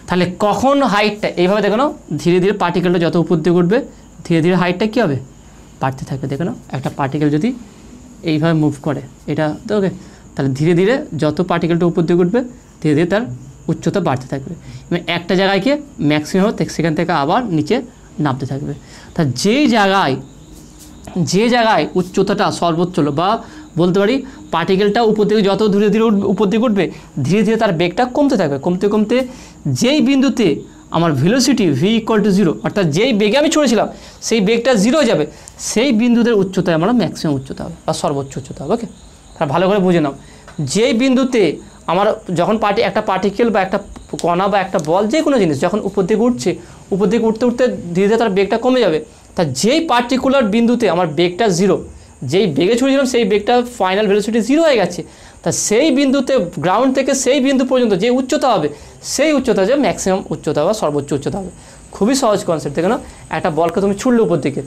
তাহলে কখন হাইটটা এইভাবে দেখো না, ধীরে ধীরে পার্টিকেলটা যত উপর দিকে উঠবে ধীরে ধীরে হাইটটা কী হবে? বাড়তে থাকবে। দেখো না, একটা পার্টিকেল যদি এইভাবে মুভ করে, এটা তো ওকে, তাহলে ধীরে ধীরে যত পার্টিকেলটা উপর দিকে উঠবে ধীরে ধীরে তার উচ্চতা বাড়তে থাকবে এবং একটা জায়গায় গিয়ে ম্যাক্সিমাম সেখান থেকে আবার নিচে নামতে থাকবে। তা যে জায়গায় উচ্চতাটা সর্বোচ্চ হলো, বা বলতে পারি পার্টিকেলটা উপর দিকে যত ধীরে ধীরে উপর দিকে উঠবে ধীরে ধীরে তার বেগটা কমতে থাকবে, কমতে কমতে যেই বিন্দুতে আমার ভেলোসিটি v = 0, অর্থাৎ যেই বেগে আমি ছড়েছিলাম সেই বেগটা 0 হয়ে যাবে, সেই বিন্দুদের উচ্চতায় আমরা ম্যাক্সিমাম উচ্চতা হবে বা সর্বোচ্চ উচ্চতা হবে। ওকে, তাহলে ভালো করে বুঝে নাও, যেই বিন্দুতে আমার যখন একটা পার্টিকেল বা একটা কণা বা একটা বল, যে কোনো জিনিস যখন উপর দিকে উঠছে, উপর দিকে উঠতে উঠতে ধীরে ধীরে তার বেগটা কমে যাবে। তা যেই পার্টিকুলার বিন্দুতে আমার বেগটা 0, যেই বেগে ছড়িয়েছিলাম সেই বেগটা ফাইনাল ভেলোসিটি 0 হয়ে গেছে, তা সেই বিন্দুতে গ্রাউন্ড থেকে সেই বিন্দু পর্যন্ত যে উচ্চতা হবে সেই উচ্চতা হচ্ছে ম্যাক্সিমাম উচ্চতা বা সর্বোচ্চ উচ্চতা হবে। খুবই সহজ কনসেপ্ট। দেখো না, একটা বলকে তুমি ছুড়লে উপর দিকে,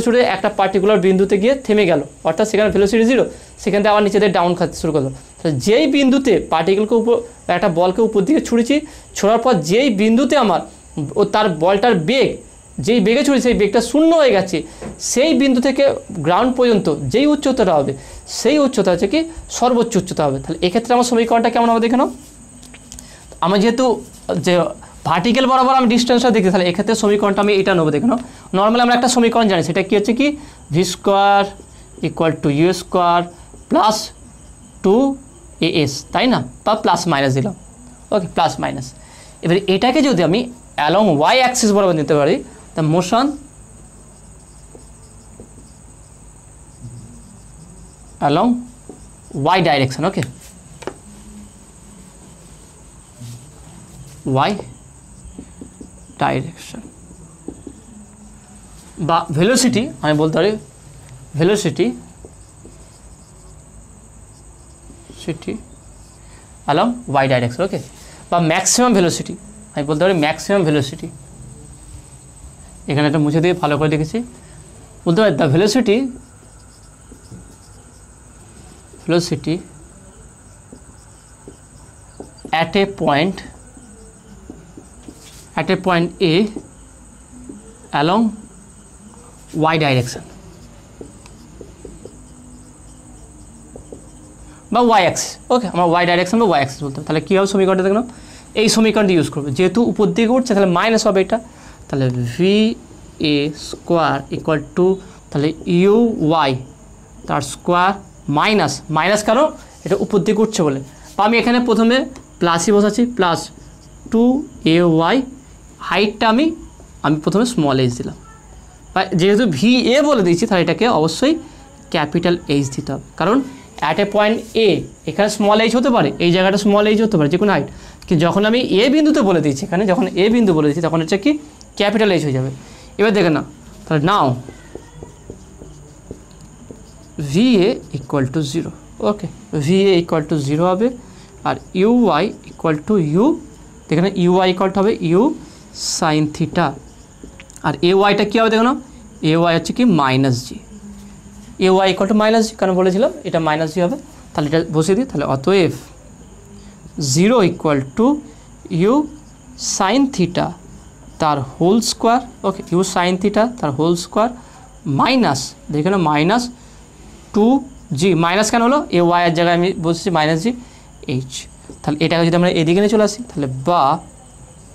ছুড়ে একটা পার্টিকুলার বিন্দুতে গিয়ে থেমে গেল, অর্থাৎ সেখানে ভেলোসিটি 0, সেখান থেকে আবার নিচে দিয়ে ডাউন খাতে শুরু করলো। তো যেই বিন্দুতে পার্টিকেলকে একটা বলকে উপর দিকে ছুঁড়েছি, ছোড়ার পর যেই বিন্দুতে আমার তার বলটার বেগ, যেই বেগে ছুঁড়ি সেই বেগটা 0 হয়ে গেছে, সেই বিন্দু থেকে গ্রাউন্ড পর্যন্ত যেই উচ্চতাটা হবে সেই উচ্চতা হচ্ছে কি সর্বোচ্চ উচ্চতা হবে। তাহলে এক্ষেত্রে আমার সমীকরণটা কেমন হবে দেখে নাও। আমার যেহেতু যে ভার্টিক্যাল বরাবর আমি ডিস্টেন্সটা দেখি, তাহলে এক্ষেত্রে সমীকরণটা আমি এটা নেবো। দেখে নাও, নর্মালি আমরা একটা সমীকরণ জানি, সেটা কি হচ্ছে কি v² = u² প্লাস 2as, তাই না, বা প্লাস মাইনাস দিলাম। ওকে, প্লাস মাইনাস। এবার এটাকে যদি আমি অ্যালং y অ্যাক্সিস বরাবর নিতে পারি, তা মোশন অ্যালং y ডাইরেকশন। ওকে, y ডাইরেকশন বা ভেলোসিটি, আমি বলতে পারি ভেলোসিটি অ্যালং y ডাইরেকশন। ওকে, বা ম্যাক্সিমাম ভেলোসিটি, আমি বলতে পারি ম্যাক্সিমাম ভেলোসিটি। এখানে একটা মুছে দিয়ে ভালো করে দেখেছি, বলতে পারি the velocity at a point A along y direction বা y axis। ওকে, আমরা y ডাইরেকশন বা y axis বলতে। তাহলে কী হবে সমীকরণটা দেখুন, এই সমীকরণটি ইউজ করবে, যেহেতু উপর দিকে উঠছে তাহলে মাইনাস হবে এটা, তাহলে va² তাহলে uy তার স্কোয়ার মাইনাস কেন, এটা উপর দিকে উঠছে বলে, বা আমি এখানে প্রথমে প্লাসই বসাচ্ছি, প্লাস 2ay, হাইটটা আমি প্রথমে স্মল h দিলাম, বা যেহেতু va বলে দিয়েছি তাহলে এটাকে অবশ্যই ক্যাপিটাল H দিতে হবে, কারণ অ্যাট এ পয়েন্ট A এখানে স্মল h হতে পারে, এই জায়গাটা স্মল h হতে পারে, যে কোনো হাইট, কিন্তু যখন আমি এ বিন্দুতে বলে দিয়েছি, এখানে যখন এ বিন্দু বলে দিচ্ছি তখন হচ্ছে কি ক্যাপিটাল H হয়ে যাবে। এবার দেখে না, তাহলে নাও va = 0। ওকে, va = 0 হবে, আর uy = u, এখানে uy হবে u sin থিটা, আর ayটা কী হবে দেখো না, ay হচ্ছে কি -g, ay -g, কারণ বলেছিলাম এটা -g হবে, তাহলে এটা বসিয়ে দিই। তাহলে অতএব 0 = u sin থিটা তার হোল স্কোয়ার। ওকে, u sin থিটা তার হোল স্কোয়ার মাইনাস, দেখে না -2g, মাইনাস কেন হলো, এ ওয়াই এর জায়গায় আমি বলছি -g h, তাহলে এটাকে যদি আমরা এদিকে নিয়ে চলে আসি, তাহলে বা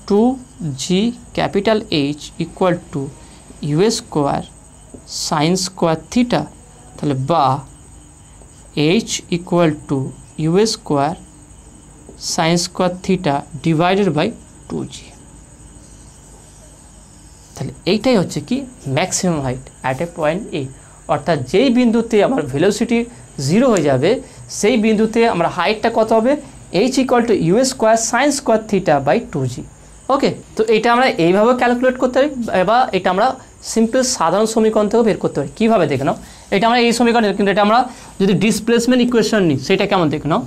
2g capital H = u² sin square theta, তাহলে বা h = u² sin square theta divided by 2g। তাহলে এইটাই হচ্ছে কি maximum height at a point A, অর্থাৎ যেই বিন্দুতে আমার ভেলোসিটি 0 হয়ে যাবে সেই বিন্দুতে আমার হাইটটা কত হবে, h = u² sin square theta by 2g। Okay, তো এটা আমরা এইভাবে ক্যালকুলেট করতে পারি, বা এটা আমরা সিম্পল সাধারণ সমীকরণ থেকে বের করতে পারি। কীভাবে দেখে নাও, এটা আমরা এই সমীকরণ, কিন্তু এটা আমরা যদি ডিসপ্লেসমেন্ট ইকুয়েশন নিই সেটা কেমন দেখে নাও।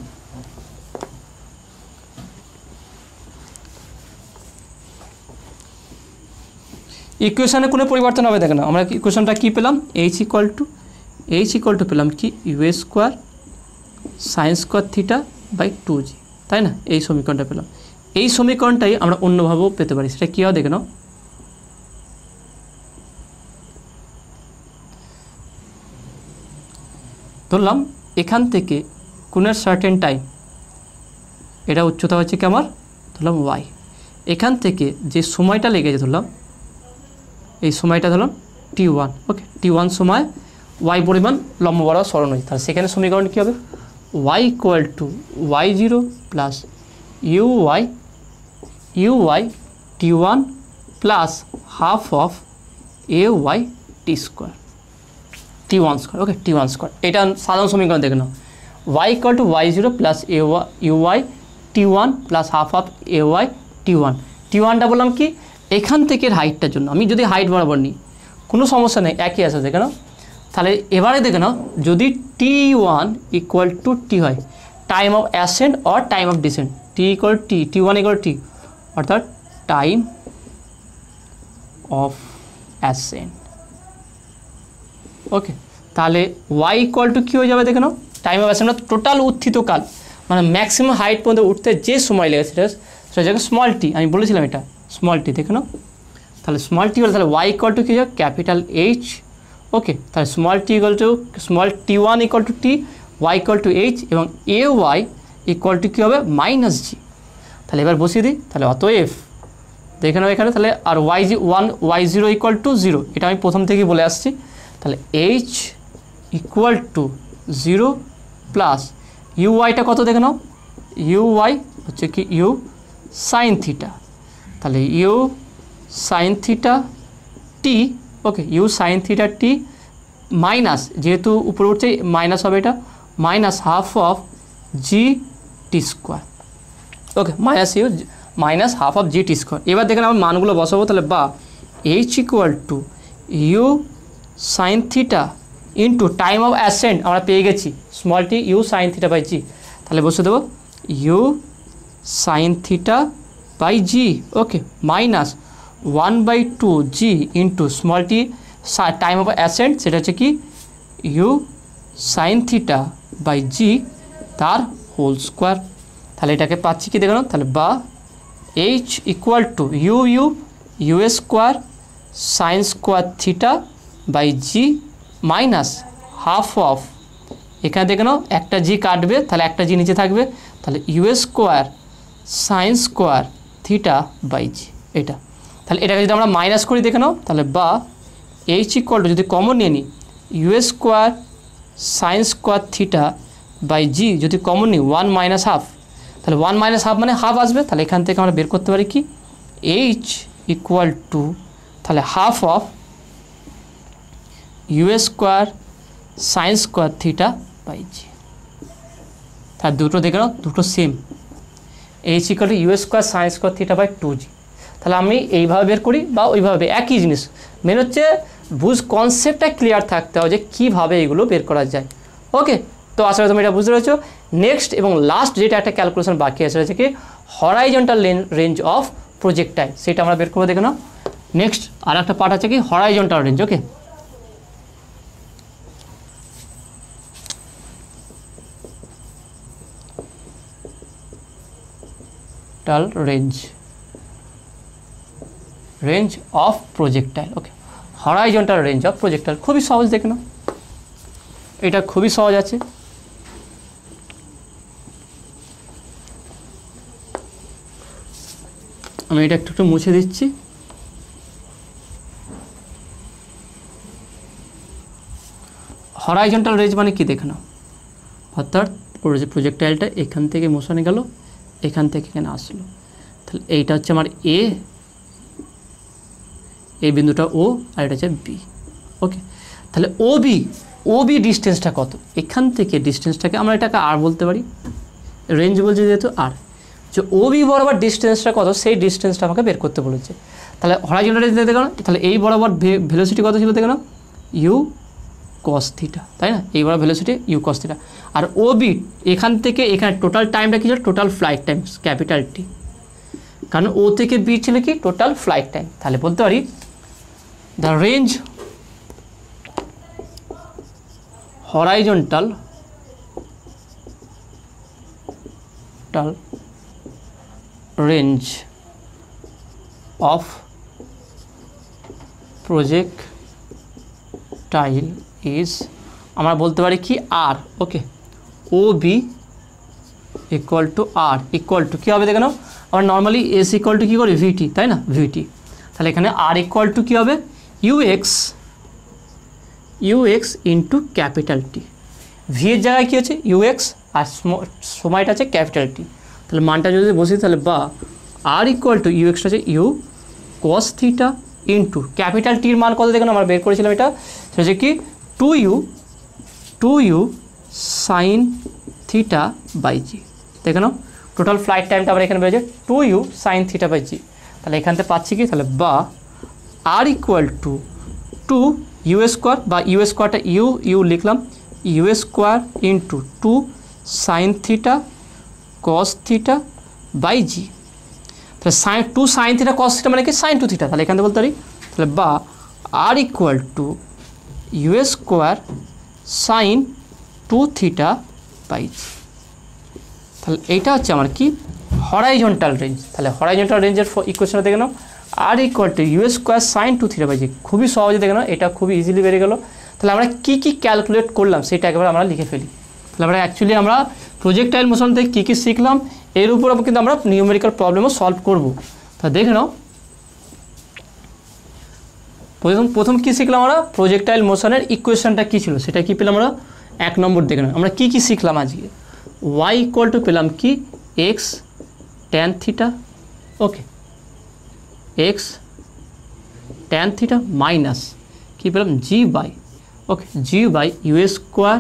ইকুয়েশনে কোনো পরিবর্তন হবে, দেখে নাও আমরা ইকুয়েশনটা কী পেলাম, এইচ ইকুয়াল টু পেলাম কি u square sine square theta by 2g, তাই না? এই সমীকরণটা পেলাম। এই সমীকরণটাই আমরা অন্যভাবেও পেতে পারি, সেটা কী হয় দেখে নাও। ধরলাম এখান থেকে কোনো সার্টেন টাইম, এটা উচ্চতা হচ্ছে কি আমার, ধরলাম y, এখান থেকে যে সময়টা লেগেছে ধরলাম, এই সময়টা ধরলাম t1, ওকে, t1 সময় y পরিমাণ লম্ব বরাবর সরণ হয়েছে, তাহলে সেখানে সমীকরণ কী হবে, y equal two y0 plus uy t1 plus half of ay t square, t1 square, okay, t1 square. এটা সাধারণ সমীকরণ দেখে নাও, y equal two y0 plus uy t1 plus half of ay t1। t1টা বললাম কি এখান থেকে হাইটটার জন্য, আমি যদি হাইট বরাবর নিই কোনো সমস্যা নেই, একই আছে দেখে নাও। তাহলে এবারে দেখে নাও যদি t1 ইকুয়াল টু t হয়, time of ascent or time of descent, t1 equal t অর্থাৎ টাইম অফ অ্যাসেন্ট, ওকে। তাহলে y ইকুয়াল টু কী হয়ে যাবে দেখে নাও, টাইম অফ অ্যাসেন্ট টোটাল উত্থিত কাল, মানে ম্যাক্সিমাম হাইট পর্যন্ত উঠতে যে সময় লেগেছে সেটা জায়গায় স্মল টি, আমি বলেছিলাম এটা স্মল টি, দেখে নাও। তাহলে স্মল টি হলে তাহলে y ইকুয়াল টু কী হবে, ক্যাপিটাল H, ওকে। তাহলে small t1 equal to t, y equal two H এবং ay ইকুয়াল টু কী হবে মাইনাস g। তাহলে এবার বসিয়ে দিই, তাহলে অতএব দেখে নাও এখানে, তাহলে আর y0 ইকুয়াল টু 0, এটা আমি প্রথম থেকেই বলে আসছি। তাহলে H ইকুয়াল টু 0 প্লাস uyটা কত দেখে নাও, uy হচ্ছে কি u সাইন থিটা, তাহলে u sine theta t, okay, u sine theta t minus, যেহেতু উপরে উঠছে মাইনাস হবে, এটা minus half of g t square, okay, minus half of g t square. এবার দেখেন আমার মানগুলো বসাবো, তাহলে বা h equal to u sine theta into time of ascent আমরা পেয়ে গেছি small t u sine theta by g, তাহলে বসে দেবো u sine theta by g, okay, minus 1/2 g into small t time of ascent, সেটা হচ্ছে কি u sine theta by g তার হোল স্কোয়ার। তাহলে এটাকে পাচ্ছি কি দেখো, তাহলে বা h equal to u square sine square theta by g minus half of, এখানে দেখে নাও একটা জি কাটবে, তাহলে একটা জি নিচে থাকবে, তাহলে u square sine square theta by g, এটা। তাহলে এটাকে যদি আমরা মাইনাস করি দেখে নাও, তাহলে বা এইচ ইকুয়াল টু যদি কমন নিয়ে নিই u square sine square theta by g, যদি কমন নিই 1 মাইনাস হাফ, তাহলে 1 মাইনাস হাফ মানে হাফ আসবে, তাহলে এখান থেকে আমরা বের করতে পারি কি এইচ ইকুয়াল টু তাহলে half of u square sine square theta by g. তাহলে দুটো দেখে নাও দুটো same, h equal to u square sine square theta by 2g। তাহলে আমি এইভাবে বের করি বা ওইভাবে একই জিনিস, মেন হচ্ছে কনসেপ্টটা ক্লিয়ার থাকতে হবে যে কীভাবে এগুলো বের করা যায়, ওকে। তো আসলে তুমি এটা বুঝতে পেরেছো। নেক্সট এবং লাস্ট যেটা একটা ক্যালকুলেশন বাকি আছে রয়েছে কি হরাইজন্টাল রেঞ্জ অফ প্রজেক্টাইল, সেটা আমরা বের করবো দেখে নাও। নেক্সট আর একটা পার্ট আছে কি horizontal range, okay. Range of projectile, okay, horizontal range of projectile খুবই সহজ দেখে নাও, এটা খুবই সহজ আছে। আমি এটা একটু মুছে দিচ্ছি। হরাইজন্টাল রেঞ্জ মানে কি দেখে নাও, অর্থাৎ প্রজেক্টাইলটা এখান থেকে মোশনে গেল, এখান থেকে এখানে আসলো, তাহলে এইটা হচ্ছে আমার এ, এই বিন্দুটা ও, আর এটা হচ্ছে বি, ওকে। তাহলে ও বি ডিস্টেন্সটা কত, এখান থেকে ডিস্টেন্সটাকে আমরা এটাকে আর বলতে পারি, রেঞ্জ বলছে যেহেতু আর, যে ও বি বরাবর ডিস্টেন্সটা কত সেই ডিস্টেন্সটা আমাকে বের করতে বলেছে। তাহলে হরাইজন্টাল রেঞ্জ দেখো না, তাহলে এই বরাবর ভেলোসিটি কত ছিল দেখো না, ইউ কস থিটা, তাই না, এই বরাবর ভেলোসিটি ইউ কস থিটা। আর ও বি এখান থেকে এখানে টোটাল টাইমটা কী ছিল, total flight time capital t, কারণ ও থেকে বি ছিল কি টোটাল ফ্লাইট টাইম। তাহলে বলতে পারি the range horizontal range of projectile is, আমরা বলতে পারি কি r, okay, o b equal to r equal to কী হবে দেখে নাও, আমরা নর্মালি এস ইকুয়াল টু কী করি ভিটি, তাই না, ভিটি। তাহলে এখানে আর ইকুয়াল টু কী হবে, UX into capital T, V এর জায়গায় কী হচ্ছে ইউএক্স আর সময়টা আছে ক্যাপিটাল টি। তাহলে মানটা যদি বসি তাহলে বা আর ইকুয়াল টু ইউএক্সটা আছে u cos theta into capital টির মান কত দেখুন আমরা বের করেছিলাম, এটা সেটা হচ্ছে কি two u sine theta by g. দেখে নাও টোটাল ফ্লাইট টাইমটা আমরা এখানে বেরোচ্ছে 2u sine theta by g. তাহলে এখান থেকে পাচ্ছি কি, তাহলে বা r equal to 2 u square, বা ইউ স্কোয়ারটা ইউ লিখলাম, u square into 2 sine theta cos theta by g. তাহলে 2 সাইন থিটা কস থিটা মানে কি সাইন 2 থিটা, তাহলে এখান থেকে বলতে পারি তাহলে বা r equal to u square sine 2 theta by g. তাহলে এইটা হচ্ছে আমার কি হরাইজন্টাল রেঞ্জ। তাহলে হরাইজন্টাল রেঞ্জের ইকুয়েশনটা দেখে নাও, r equal to u square sine 2 theta by g, খুবই সহজে দেখে নাও, এটা খুবই ইজিলি বেরিয়ে গেলো। তাহলে আমরা কী ক্যালকুলেট করলাম সেটা একবার আমরা লিখে ফেলি। তাহলে আমরা অ্যাকচুয়ালি আমরা প্রজেক্টাইল মোশন থেকে কী শিখলাম এর উপর কিন্তু আমরা নিউমেরিক্যাল প্রবলেমও সলভ করব। তা দেখে নাও প্রথম কী শিখলাম আমরা, প্রজেক্টাইল মোশনের ইকুয়েশনটা কী ছিল সেটা কী পেলাম আমরা 1 নম্বর দেখে নাও। আমরা কী শিখলাম আজকে, y ইকুয়াল টু পেলাম কি x tan theta, okay, x tan theta minus কী পেলাম g by, okay, g by u square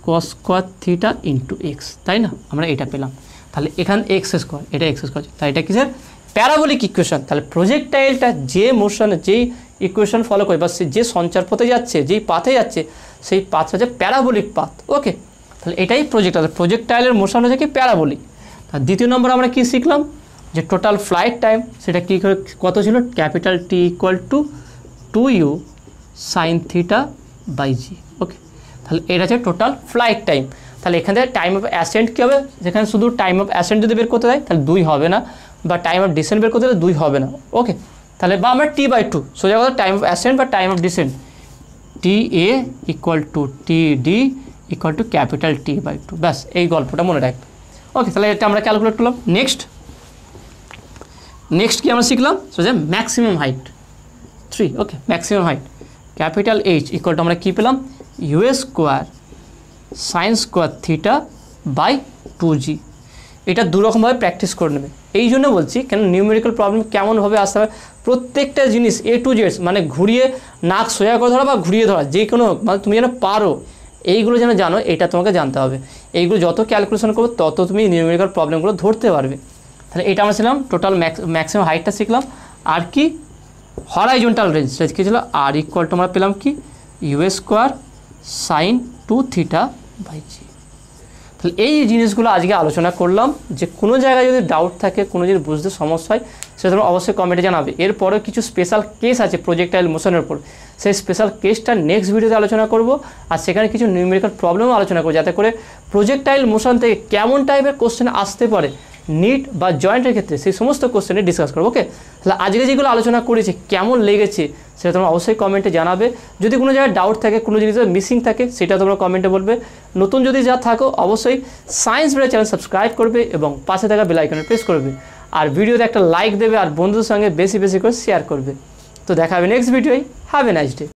cos square theta into x, তাই না, আমরা এটা পেলাম। তাহলে এখানে এক্স স্কোয়ার, এটা এক্স স্কোয়ার, তাই এটা কিসের প্যারাবোলিক ইকুয়েশন। তাহলে প্রজেক্টাইলটা যে মোশনে যেই ইকুয়েশন ফলো করে বা যে সঞ্চার পথে যাচ্ছে, যেই পাথে যাচ্ছে সেই পাথ হচ্ছে প্যারাবোলিক পাথ, ওকে। তাহলে এটাই প্রজেক্টাইলের মোশন হচ্ছে কি প্যারাবোলিক। আর দ্বিতীয় নম্বর আমরা কি শিখলাম, যে টোটাল ফ্লাইট টাইম সেটা কী কত ছিল, capital t equal to 2u sine theta by g, okay. তাহলে এটা হচ্ছে টোটাল ফ্লাইট টাইম। তাহলে এখান থেকে টাইম অফ অ্যাসেন্ট কী হবে, যেখানে শুধু টাইম অফ অ্যাসেন্ট যদি বের করতে দেয় তাহলে 2 হবে না, বা টাইম অফ ডিসেন্ট বের করতে হলে 2 হবে না, ওকে। তাহলে বা আমরা টি বাই 2 সোজা কথা টাইম অফ অ্যাসেন্ট বা time of descent t a equal to t d equal to capital t by 2, ব্যাস এই গল্পটা মনে রাখবে, ওকে। তাহলে এটা আমরা ক্যালকুলেট করলাম। নেক্সট কি আমরা শিখলাম, সোজা maximum height 3, okay, maximum height capital h equal to আমরা কী পেলাম u square sine square theta by 2g। এটা দুরকমভাবে প্র্যাকটিস করে নেবে, এই জন্য বলছি কেন নিউমেরিক্যাল প্রবলেম কেমনভাবে আসতে হবে, প্রত্যেকটা জিনিস A to Z মানে ঘুরিয়ে নাক সোজা করে ধরা বা ঘুরিয়ে ধরা যে কোনো মানে তুমি যেন পারো, এইগুলো যেন জানো, এটা তোমাকে জানতে হবে। এইগুলো যত ক্যালকুলেশন করবে তত তুমি নিউমেরিক্যাল প্রবলেমগুলো ধরতে পারবে। তাহলে এটা আমরা শিখলাম টোটাল ম্যাক্সিমাম হাইটটা শিখলাম। আর কি হরাইজন্টাল রেঞ্জ কী ছিল, আর ইকুয়াল টু আমরা পেলাম কি u square sine 2 theta by g. তাহলে এই জিনিসগুলো আজকে আলোচনা করলাম। যে কোনো জায়গায় যদি ডাউট থাকে, কোনো যদি বুঝতে সমস্যা হয় সেটা তোমরা অবশ্যই কমেন্টে জানাবে। এরপরেও কিছু স্পেশাল কেস আছে প্রজেক্টাইল মোশনের উপর, সেই স্পেশাল কেসটা নেক্সট ভিডিওতে আলোচনা করব। আর সেখানে কিছু নিউমেরিক্যাল প্রবলেমও আলোচনা করব, যাতে করে প্রজেক্টাইল মোশন থেকে কেমন টাইপের কোশ্চেন আসতে পারে নিট বা জয়েন্টের ক্ষেত্রে সেই সমস্ত কোশ্চেনে ডিসকাস করবো, ওকে। তাহলে আজকে যেগুলো আলোচনা করেছি কেমন লেগেছে সেটা তোমরা অবশ্যই কমেন্টে জানাবে। যদি কোনো জায়গায় ডাউট থাকে, কোনো জিনিসের মিসিং থাকে সেটা তোমরা কমেন্টে বলবে। নতুন যদি যা থাকো অবশ্যই সায়েন্স ভিডিও চ্যানেল সাবস্ক্রাইব করবে এবং পাশে থাকা বেল আইকনে প্রেস করবে। আর ভিডিওতে একটা লাইক দেবে আর বন্ধুদের সঙ্গে বেশি বেশি করে শেয়ার করবে। তো দেখা হবে নেক্সট ভিডিওয়। Have a nice day.